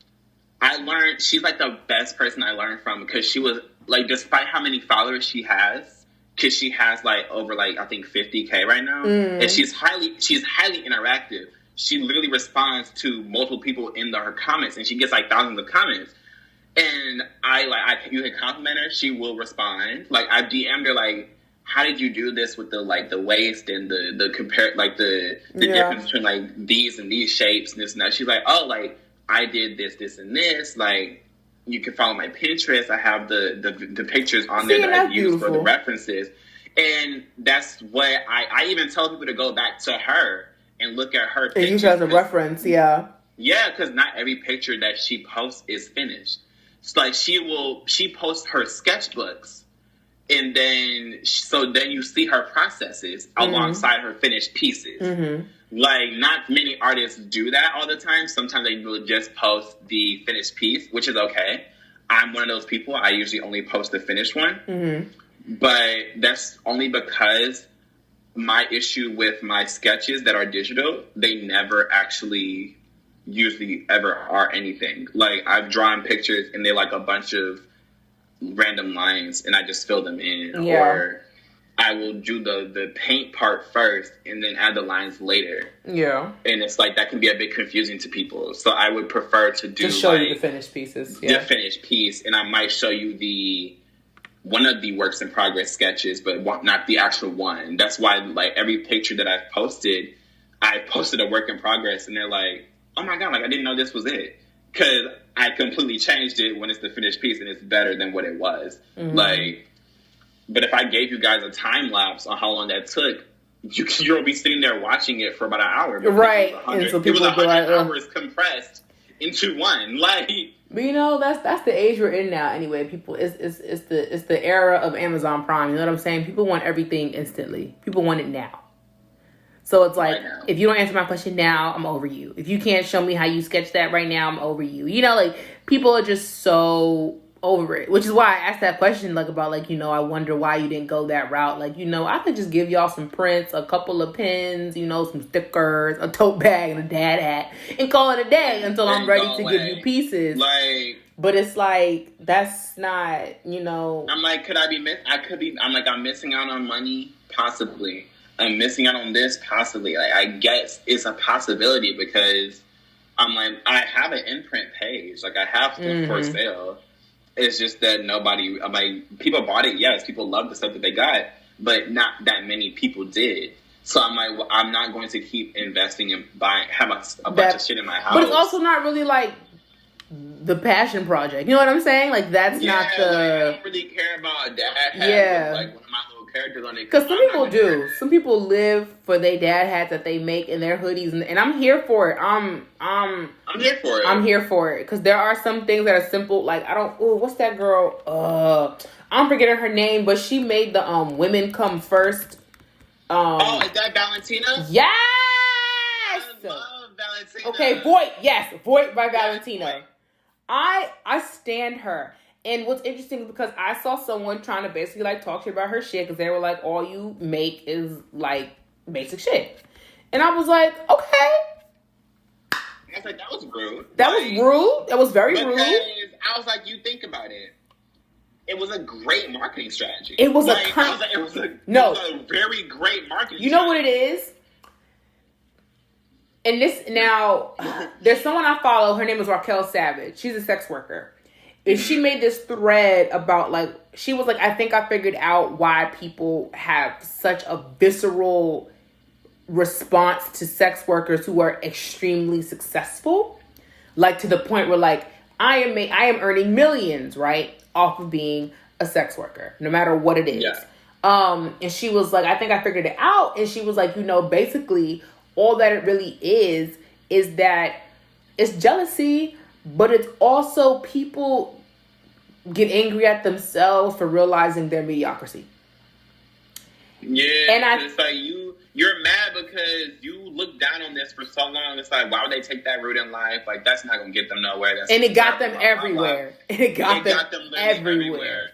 I learned she's like the best person I learned from because she was like, despite how many followers she has, because she has like over like I think 50K right now, and she's highly interactive. She literally responds to multiple people in her comments, and she gets like thousands of comments. And you can compliment her, she will respond. Like, I DM'd her, like, how did you do this with the waist and the compare, like, the difference between, like, these and these shapes and this and that. She's like, oh, like, I did this, and this. Like, you can follow my Pinterest. I have the pictures on there that I've used for the references. And that's what I even tell people to go back to her and look at her pictures. And use her as a reference, yeah. Yeah, because not every picture that she posts is finished. It's like she posts her sketchbooks, and then you see her processes alongside her finished pieces. Mm-hmm. Like, not many artists do that all the time. Sometimes they will just post the finished piece, which is okay. I'm one of those people. I usually only post the finished one. Mm-hmm. But that's only because my issue with my sketches that are digital, they never actually usually ever are anything. Like, I've drawn pictures and they're like a bunch of random lines and I just fill them in. Yeah. Or I will do the paint part first and then add the lines later. Yeah. And it's like, that can be a bit confusing to people. So I would prefer to do just show you the finished pieces. Yeah. The finished piece. And I might show you one of the works in progress sketches, but not the actual one. That's why, like, every picture that I've posted, I posted a work in progress and they're like, oh my God, like, I didn't know this was it. Because I completely changed it when it's the finished piece and it's better than what it was. Mm-hmm. Like, but if I gave you guys a time lapse on how long that took, you'll be sitting there watching it for about an hour. Right. And so people it was 100 hours compressed into one. Like, but you know, that's the age we're in now. Anyway, people, it's the era of Amazon Prime. You know what I'm saying? People want everything instantly. People want it now. So it's like, if you don't answer my question now, I'm over you. If you can't show me how you sketch that right now, I'm over you. You know, like, people are just so over it. Which is why I asked that question, like, about, like, you know, I wonder why you didn't go that route. Like, you know, I could just give y'all some prints, a couple of pins, you know, some stickers, a tote bag, and a dad hat, and call it a day until I'm ready to give you pieces. Like, But it's like, that's not, you know. I'm like, I'm missing out on money, possibly. I'm missing out on this, possibly. Like, I guess it's a possibility because I'm like, I have an imprint page. Like, I have stuff for sale. It's just that nobody, I'm like, people bought it. Yes, people love the stuff that they got, but not that many people did. So I'm like, well, I'm not going to keep investing and have a bunch of shit in my house. But it's also not really like the passion project. You know what I'm saying? Like, that's not the... Like, I don't really care about dad hats like one of my little characters on it. Because some people do. Some people live for their dad hats that they make in their hoodies. And I'm here for it. I'm here for it. I'm here for it. Because there are some things that are simple. Like, what's that girl? I'm forgetting her name. But she made the Women Come First. Is that Valentina? Yes! I love Valentina. Okay, Voight. Yes, Voight by Valentina. I stand her. And what's interesting is because I saw someone trying to basically like talk to her about her shit because they were like, all you make is like basic shit. And I was like, okay. I was like, that was rude. That was rude. That was very rude. I was like, you think about it. It was a great marketing strategy. It was a very great marketing strategy. You know what it is? And this, now, there's someone I follow. Her name is Raquel Savage. She's a sex worker. And she made this thread about, like, she was like, I think I figured out why people have such a visceral response to sex workers who are extremely successful. Like, to the point where, like, I am earning millions, right, off of being a sex worker, no matter what it is. Yeah. And she was like, I think I figured it out. And she was like, you know, basically, all that it really is that it's jealousy, but it's also people get angry at themselves for realizing their mediocrity. Yeah, and it's like you're mad because you look down on this for so long. It's like, why would they take that route in life? Like, that's not gonna get them nowhere. And it got them everywhere. It got them everywhere.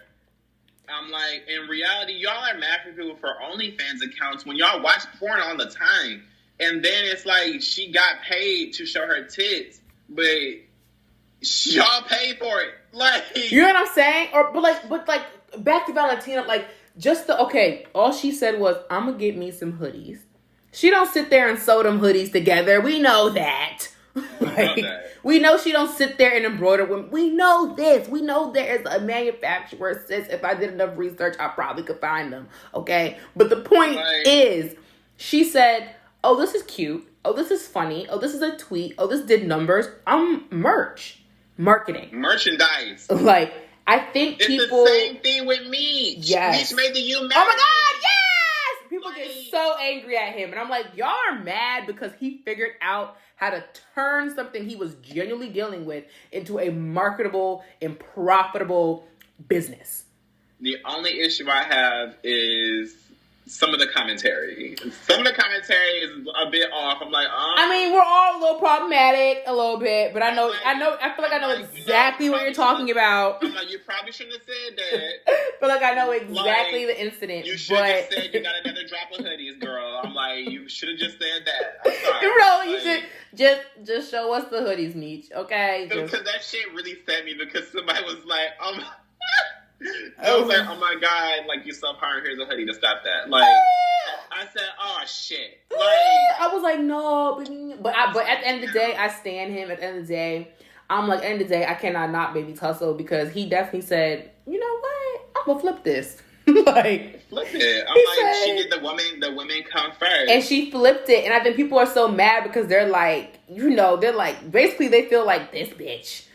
I'm like, in reality, y'all are mad for people for OnlyFans accounts when y'all watch porn all the time. And then it's like she got paid to show her tits, but y'all pay for it. Like, you know what I'm saying? But back to Valentina, like, all she said was, I'm gonna get me some hoodies. She don't sit there and sew them hoodies together. We know that. We know she don't sit there and embroider them. We know this. We know there is a manufacturer. Sis, if I did enough research, I probably could find them. Okay? But the point is, she said, oh, this is cute. Oh, this is funny. Oh, this is a tweet. Oh, this did numbers. Marketing. Merchandise. Like, I think it's people... the same thing with me. Yes. Meech made the You Married. Oh my God, yes! People get so angry at him. And I'm like, y'all are mad because he figured out how to turn something he was genuinely dealing with into a marketable and profitable business. The only issue I have is some of the commentary. Some of the commentary is a bit off. I'm like, I mean, we're all a little problematic, a little bit, but I feel like I know exactly what you're talking about. I'm like, you probably shouldn't have said that. I feel like I know exactly the incident. You should have just said you got another drop of hoodies, girl. I'm like, you should have just said that. I'm sorry. Bro, you should just show us the hoodies, Meech, okay? Because that shit really set me because somebody was like, I was like, oh my God, like, you self-hiring, here's a hoodie to stop that. Like, I said, oh shit. Like, I was like, no, but at the end of the day, I stand him. At the end of the day, I'm like, at the end of the day, I cannot not Baby Tussle because he definitely said, you know what? I'm gonna flip this. Like, flip it. I'm like, she did the women come first. And she flipped it. And I think people are so mad because they're like, basically they feel like this bitch,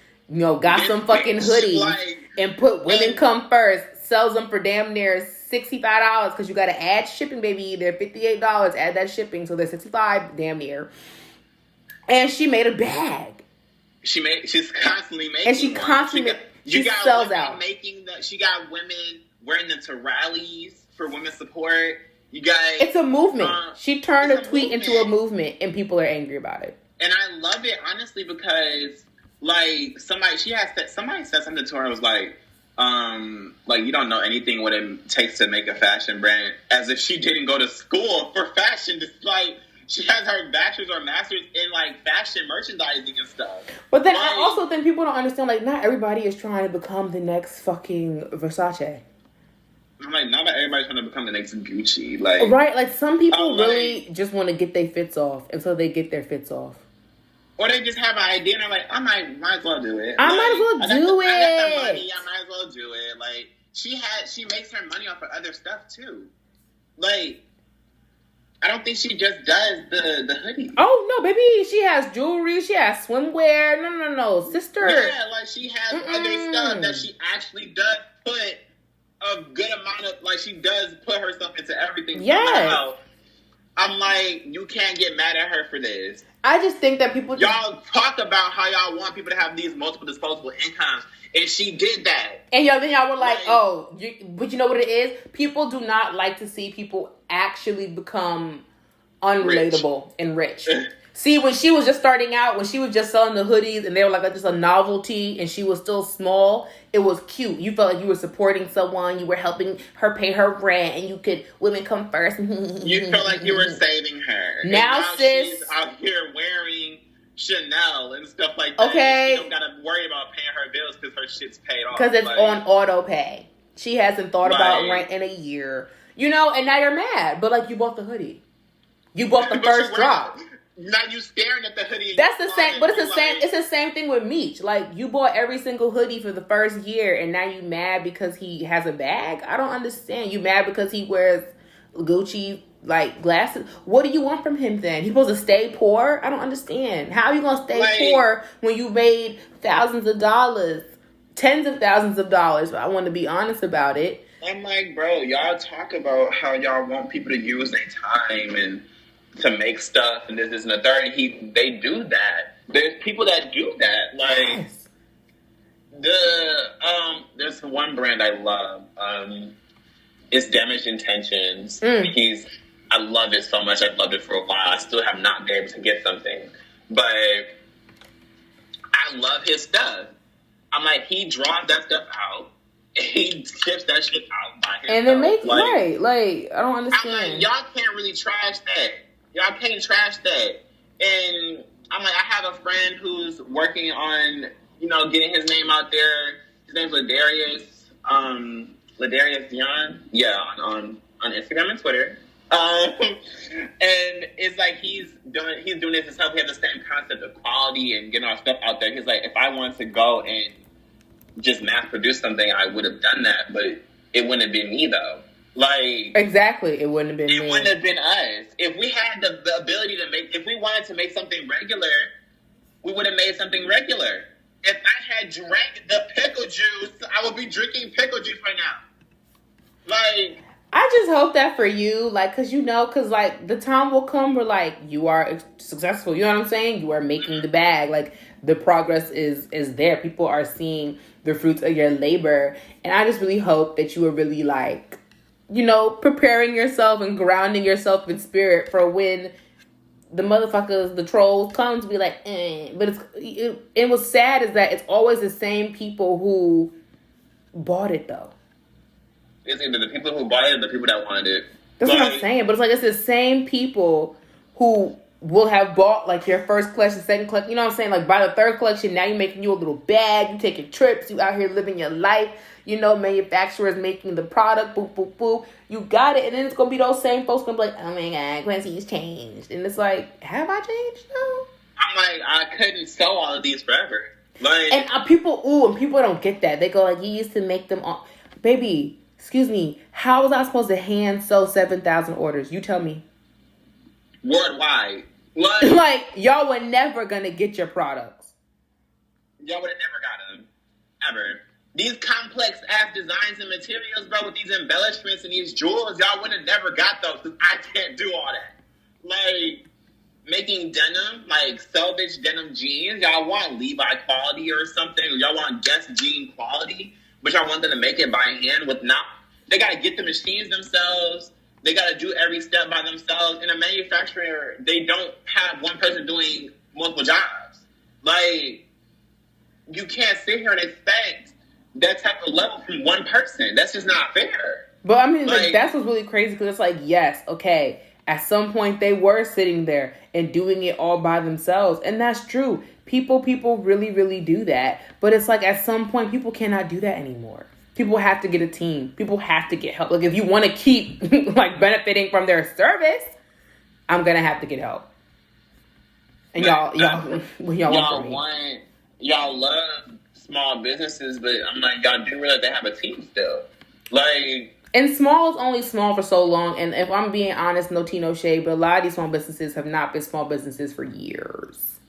got some fucking hoodies and put women come first, sells them for damn near $65 because you got to add shipping, baby. They're $58. Add that shipping, so they're $65 damn near. And she made a bag. She's constantly making. And she constantly sells out. She got women wearing them to rallies for women's support. It's a movement. She turned a tweet into a movement, and people are angry about it. And I love it honestly because, like, somebody said something to her. It was like you don't know anything what it takes to make a fashion brand, as if she didn't go to school for fashion. Just like, She has her bachelor's or master's in like fashion merchandising and stuff. But then I also think people don't understand, like, not everybody is trying to become the next fucking Versace. I'm like, not everybody's trying to become the next Gucci. Like, right? Like, some people really just want to get their fits off until they get their fits off. Or they just have an idea and they're like, I might as well do it. I might as well do it. I got the money, I might as well do it. Like, she makes her money off of other stuff too. Like, I don't think she just does the hoodie. Oh, no, baby. She has jewelry. She has swimwear. No. Sister. Yeah, like she has other stuff that she actually does put a good amount of, like she does put herself into everything. Yes. I'm like, you can't get mad at her for this. I just think that people y'all talk about how y'all want people to have these multiple disposable incomes, and she did that. And then y'all were like, but you know what it is? People do not like to see people actually become unrelatable and rich. See, when she was just starting out, when she was just selling the hoodies and they were like just a novelty and she was still small, it was cute. You felt like you were supporting someone, you were helping her pay her rent, and you could, women come first. You felt like you were saving her. Now sis, she's out here wearing Chanel and stuff like that. Okay. She don't gotta worry about paying her bills because her shit's paid off. Because it's on auto pay. She hasn't thought about rent in a year. You know, and now you're mad. But like, you bought the hoodie. You bought the first drop. Now you staring at the hoodie. That's the same, but it's the same. It's the same thing with Meech. Like, you bought every single hoodie for the first year, and now you mad because he has a bag. I don't understand. You mad because he wears Gucci like glasses? What do you want from him then? He's supposed to stay poor? I don't understand. How are you gonna stay poor when you made thousands of dollars, tens of thousands of dollars? I want to be honest about it. I'm like, bro, y'all talk about how y'all want people to use their time and to make stuff and this and the third. They do that. There's people that do that. Like, yes. There's one brand I love. It's Damaged Intentions. I love it so much. I've loved it for a while. I still have not been able to get something, but I love his stuff. I'm like, he draws that stuff out. He ships that shit out by himself. And it makes like, I don't understand. I'm like, y'all can't really trash that. Y'all can't trash that. And I'm like, I have a friend who's working on, getting his name out there. His name's Ladarius Dion. Yeah, on Instagram and Twitter. And it's like he's doing this himself. He has the same concept of quality and getting our stuff out there. He's like, if I wanted to go and just mass produce something, I would have done that, but it wouldn't have been me though. Like, exactly, it wouldn't have been me. It wouldn't have been us. If we had the ability to if we wanted to make something regular, we would have made something regular. If I had drank the pickle juice, I would be drinking pickle juice right now. Like, I just hope that for you, like, cause like the time will come where like you are successful. You know what I'm saying? You are making the bag. Like, the progress is there. People are seeing the fruits of your labor, and I just really hope that you are really like, preparing yourself and grounding yourself in spirit for when the motherfuckers, the trolls, come to be like, But it was sad is that it's always the same people who bought it though. It's either the people who bought it or the people that wanted it. That's what I'm saying. But it's like, it's the same people who will have bought like your first collection, second collection. You know what I'm saying? Like, by the third collection, now you're making you a little bag. You taking trips. You out here living your life. Manufacturers making the product. Boop, boop, boop. You got it. And then it's going to be those same folks going to be like, oh my God, Kwesi's changed. And it's like, have I changed? No. I'm like, I couldn't sell all of these forever. Like, and people don't get that. They go like, you used to make them all. Baby, excuse me. How was I supposed to hand sew 7,000 orders? You tell me. Worldwide. Like, y'all were never going to get your products. Y'all would have never got them. Ever. These complex ass designs and materials, bro, with these embellishments and these jewels, y'all would have never got those because I can't do all that. Like, making denim, like selvage denim jeans, y'all want Levi quality or something, or y'all want Guess jean quality, but y'all want them to make it by hand they got to get the machines themselves. They got to do every step by themselves. In a manufacturer, they don't have one person doing multiple jobs. Like, you can't sit here and expect that type of level from one person. That's just not fair. But I mean, like that's what's really crazy because it's like, yes, okay, At some point, they were sitting there and doing it all by themselves. And that's true. People really, really do that. But it's like at some point, people cannot do that anymore. People have to get a team. People have to get help. Like if you want to keep like benefiting from their service, I'm going to have to get help. And y'all love small businesses, but I'm like, y'all do realize they have a team still. Like, and small is only small for so long. And if I'm being honest, no tea, no shade, but a lot of these small businesses have not been small businesses for years.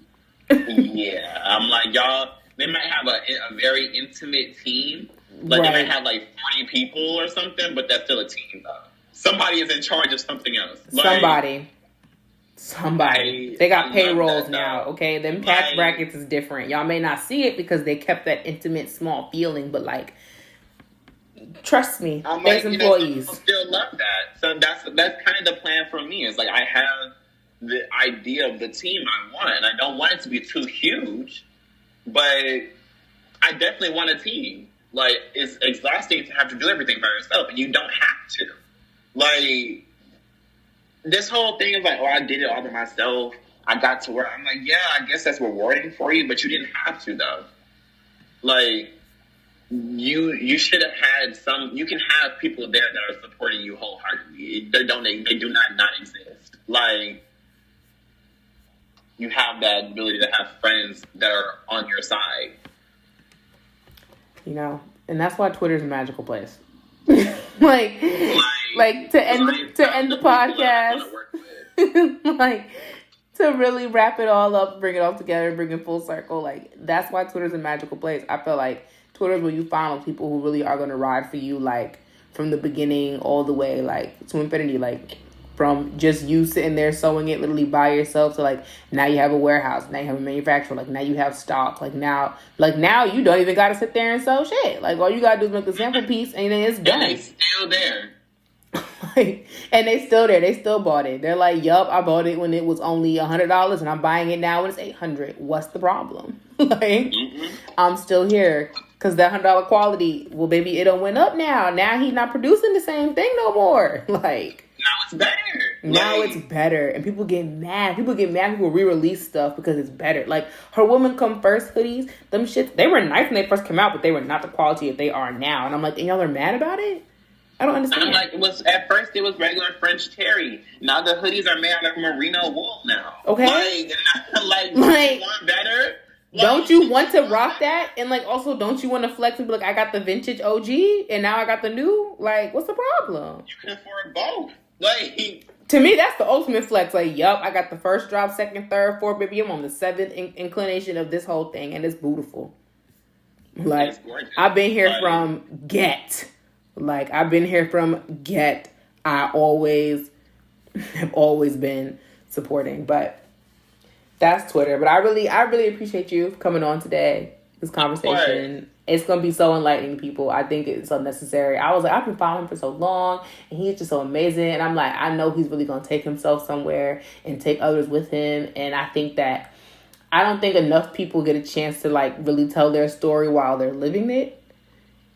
Yeah, I'm like, y'all, they might have a very intimate team. Like, They might have like 40 people or something, but that's still a team, though. Somebody is in charge of something else. Like, Somebody. They got payrolls now, okay? Them tax brackets is different. Y'all may not see it because they kept that intimate, small feeling, but like, trust me, there's employees. People still love that. So that's kind of the plan for me. It's like I have the idea of the team I want. I don't want it to be too huge, but I definitely want a team. Like, it's exhausting to have to do everything by yourself, and you don't have to. Like, this whole thing of like, oh, I did it all by myself. I got to where I'm like, yeah, I guess that's rewarding for you, but you didn't have to, though. Like, you should have had some. You can have people there that are supporting you wholeheartedly. They do not exist. Like, you have that ability to have friends that are on your side. You know, and that's why Twitter's a magical place. like to end the podcast, like to really wrap it all up, bring it all together, bring it full circle. Like, that's why Twitter's a magical place. I feel like Twitter's where you find people who really are going to ride for you, like from the beginning all the way, like to infinity. Like from just you sitting there sewing it literally by yourself to like now you have a warehouse, now you have a manufacturer, like now you have stock, like now you don't even got to sit there and sew shit. Like all you got to do is make a sample piece and then it's done. And they still there. And they still there. They still bought it. They're like, yup, I bought it when it was only $100 and I'm buying it now when it's $800. What's the problem? Like, I'm still here. Because that $100 quality, well, baby, it done went up now. Now he's not producing the same thing no more. Like, now it's better. Now it's better. And people get mad. People re-release stuff because it's better. Like, her Woman Come First hoodies, them shits, they were nice when they first came out, but they were not the quality that they are now. And I'm like, and y'all are mad about it? I don't understand. I'm like, at first it was regular French terry. Now the hoodies are made out of merino wool now. Okay. Like you want better? Like, don't you want to rock that? And like, also, don't you want to flex and be like, I got the vintage OG and now I got the new? Like, what's the problem? You can afford both. Like, to me, that's the ultimate flex. Like, yup, I got the first drop, second, third, fourth, baby. I'm on the seventh inclination of this whole thing, and it's beautiful. Like, I've been here from get. Like, I've been here from get. I have always been supporting, but that's Twitter. But I really appreciate you coming on today. This conversation. It's going to be so enlightening, people. I think it's so necessary. I was like, I've been following him for so long, and he's just so amazing. And I'm like, I know he's really going to take himself somewhere and take others with him. And I don't think enough people get a chance to, like, really tell their story while they're living it.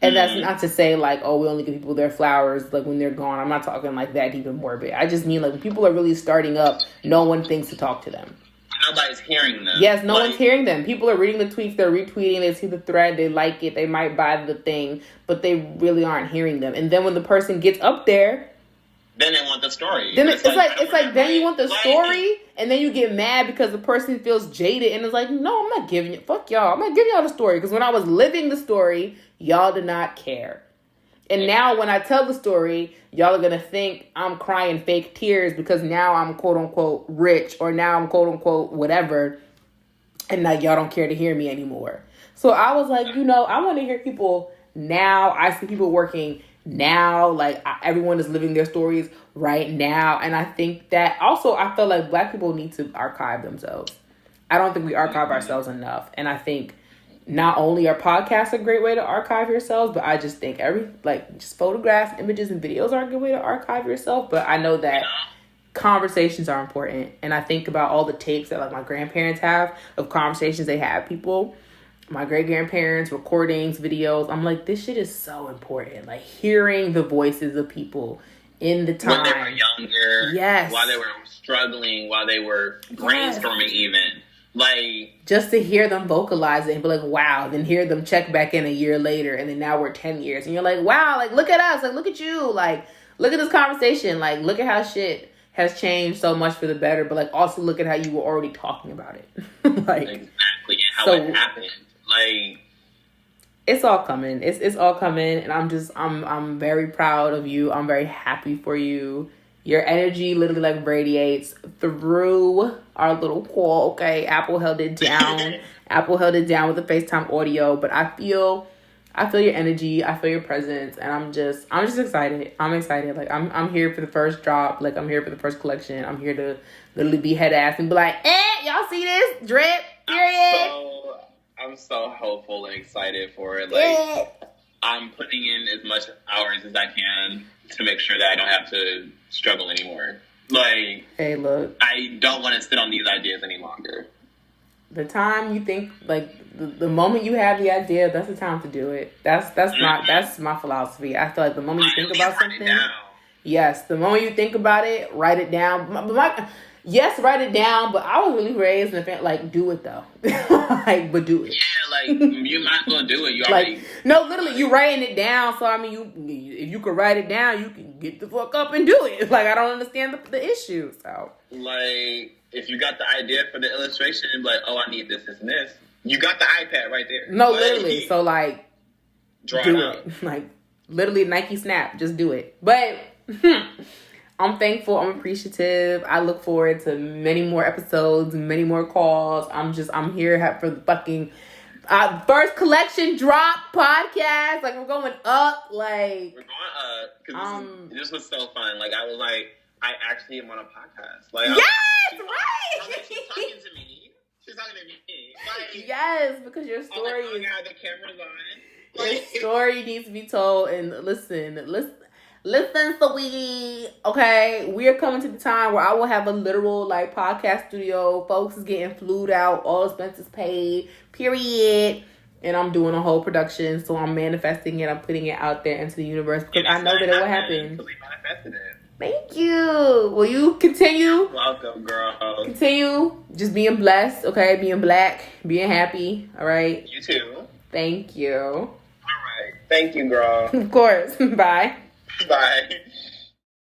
And that's not to say, like, oh, we only give people their flowers, like, when they're gone. I'm not talking, like, that deep and morbid. I just mean, like, when people are really starting up, no one thinks to talk to them. Nobody's hearing them. Yes, no one's hearing them. People are reading the tweets, they're retweeting, they see the thread, they like it, they might buy the thing, but they really aren't hearing them. And then when the person gets up there, then they want the story. Then it's like then you want the story, and then you get mad because the person feels jaded, and it's like, no, I'm not giving you, fuck y'all, I'm not giving y'all the story, because when I was living the story, y'all did not care. And now when I tell the story, y'all are going to think I'm crying fake tears because now I'm quote unquote rich, or now I'm quote unquote whatever, and now y'all don't care to hear me anymore. So I was like, I want to hear people now. I see people working now. Like, everyone is living their stories right now. And I think that also, I feel like Black people need to archive themselves. I don't think we archive ourselves enough. And I think not only are podcasts a great way to archive yourselves, but I just think just photographs, images, and videos are a good way to archive yourself. But I know that conversations are important. And I think about all the tapes that, like, my grandparents have of conversations they have people. My great-grandparents, recordings, videos. I'm like, this shit is so important. Like, hearing the voices of people in the time. When they were younger. Yes. While they were struggling, while they were brainstorming even. Like, just to hear them vocalize it and be like, wow, then hear them check back in a year later, and then now we're 10 years. And you're like, wow, like, look at us. Like, look at you. Like, look at this conversation. Like, look at how shit has changed so much for the better. But, like, also look at how you were already talking about it. Like, exactly. How it happened. Like, it's all coming. It's all coming. And I'm very proud of you. I'm very happy for you. Your energy literally like radiates through our little call. Okay, Apple held it down. Apple held it down with the FaceTime audio, but I feel your energy. I feel your presence, and I'm just excited. I'm excited. Like I'm here for the first drop. Like I'm here for the first collection. I'm here to literally be head ass and be like, y'all see this drip? Period. I'm so hopeful and excited for it. Like I'm putting in as much hours as I can to make sure that I don't have to struggle anymore. Like, hey, look, I don't want to sit on these ideas any longer. The time you think, like, the moment you have the idea, that's the time to do it. That's my philosophy. I feel like the moment you think about something, yes, the moment you think about it, write it down. Yes, write it down, but I was really raised in the family, like, do it though. Like, but do it. Yeah, like, you might as well do it. You already... Like, no, literally, you writing it down, so I mean, if you could write it down, you can get the fuck up and do it. Like, I don't understand the issue, so. Like, if you got the idea for the illustration, and like, oh, I need this, this, and this, you got the iPad right there. No, literally, so, like, draw do it. Like, literally, Nike Snap, just do it. But... I'm thankful. I'm appreciative. I look forward to many more episodes, many more calls. I'm here for the fucking first collection drop podcast. Like, we're going up. Like, we're going up because this was so fun. Like, I was like, I actually am on a podcast. Like, yes, right. She's talking to me. She's talking to me. Like, yes, because your story is. Oh, the camera's on. Your story needs to be told. And listen, sweetie. Okay, we are coming to the time where I will have a literal like podcast studio. Folks is getting flued out, all expenses paid, period. And I'm doing a whole production, so I'm manifesting it. I'm putting it out there into the universe because I know that it will happen. We manifested it. Thank you. Will you continue? Welcome, girl. Continue just being blessed, okay? Being black, being happy. All right. You too. Thank you. All right. Thank you, girl. Of course. Bye. Bye.